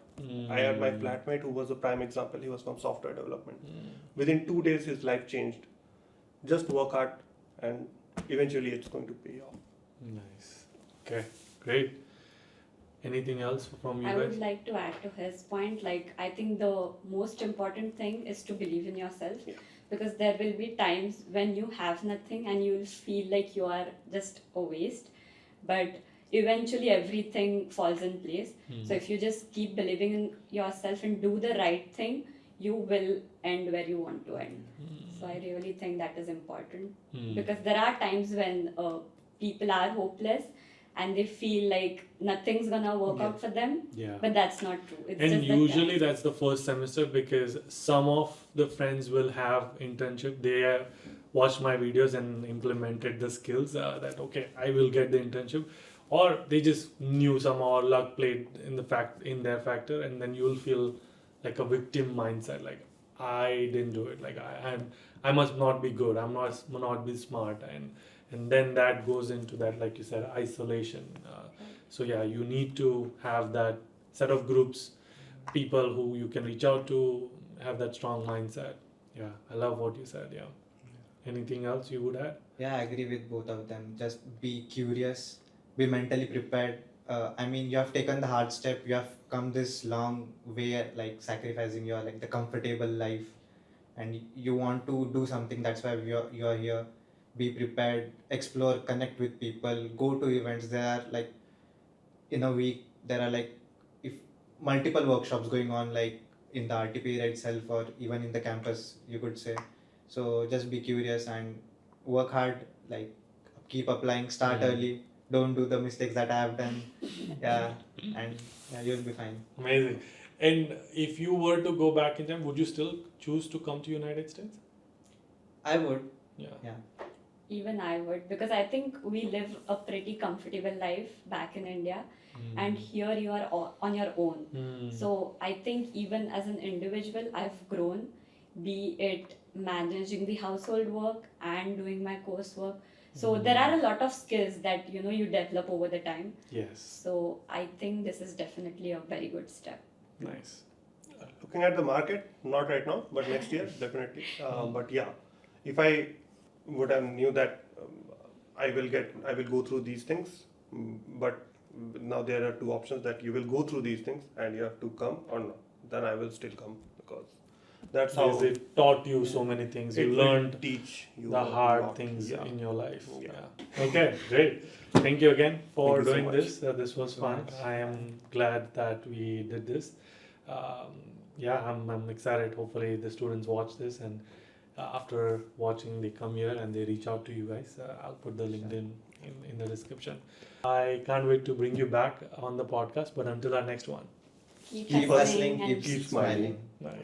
I had my flatmate who was a prime example. He was from software development. Within 2 days, his life changed. Just work hard, and eventually it's going to pay off. Nice. Okay, great. Anything else from you I guys? would like to add to his point. Like, I think the most important thing is to believe in yourself, Yeah. because there will be times when you have nothing and you will feel like you are just a waste. But eventually everything falls in place. So if you just keep believing in yourself and do the right thing, you will end where you want to end. So I really think that is important, because there are times when people are hopeless and they feel like nothing's gonna work out for them, Yeah. but that's not true. It's And just that usually that's the first semester, because some of the friends will have internship. They have watched my videos and implemented the skills that okay, I will get the internship, or they just knew somehow, or luck played in their factor, and then you will feel like a victim mindset, like I didn't do it, like I must not be good, I'm not be smart, and then that goes into that, like you said, isolation. So yeah, you need to have that set of groups, people who you can reach out to, have that strong mindset. Yeah, I love what you said. Yeah. Anything else you would add? Yeah, I agree with both of them. Just be curious, be mentally prepared. I mean, you have taken the hard step. You have come this long way, like sacrificing your like the comfortable life, and you want to do something. That's why you're here. Be prepared, explore, connect with people, go to events. There are like in a week there are like if multiple workshops going on, like in the RTP itself or even in the campus, you could say. So just be curious and work hard, like keep applying, start early, don't do the mistakes that I have done. Yeah, and yeah, you'll be fine. Amazing. And if you were to go back in time, would you still choose to come to United States? I would. Yeah. even I would, because I think we live a pretty comfortable life back in India, and here you are on your own. So I think even as an individual, I've grown, be it managing the household work and doing my coursework. So there are a lot of skills that you develop over the time. Yes. So I think this is definitely a very good step. Nice. Looking at the market, not right now, but next year definitely. But yeah, if I would have knew that I will go through these things, but now there are two options, that you will go through these things and you have to come or not. Then I will still come, because that's how Because it taught you so many things. it You will learned teach you the a hard lot. things Yeah. in your life. Yeah. Okay, great. Thank you again for Thank you so doing much. this. This was So fun. much. I am glad that we did this. I'm excited. Hopefully the students watch this, and after watching they come here and they reach out to you guys. I'll put the LinkedIn in the description. I can't wait to bring you back on the podcast, but until our next one. Keep Keep hustling hustling, and keep smiling. smiling. Nice.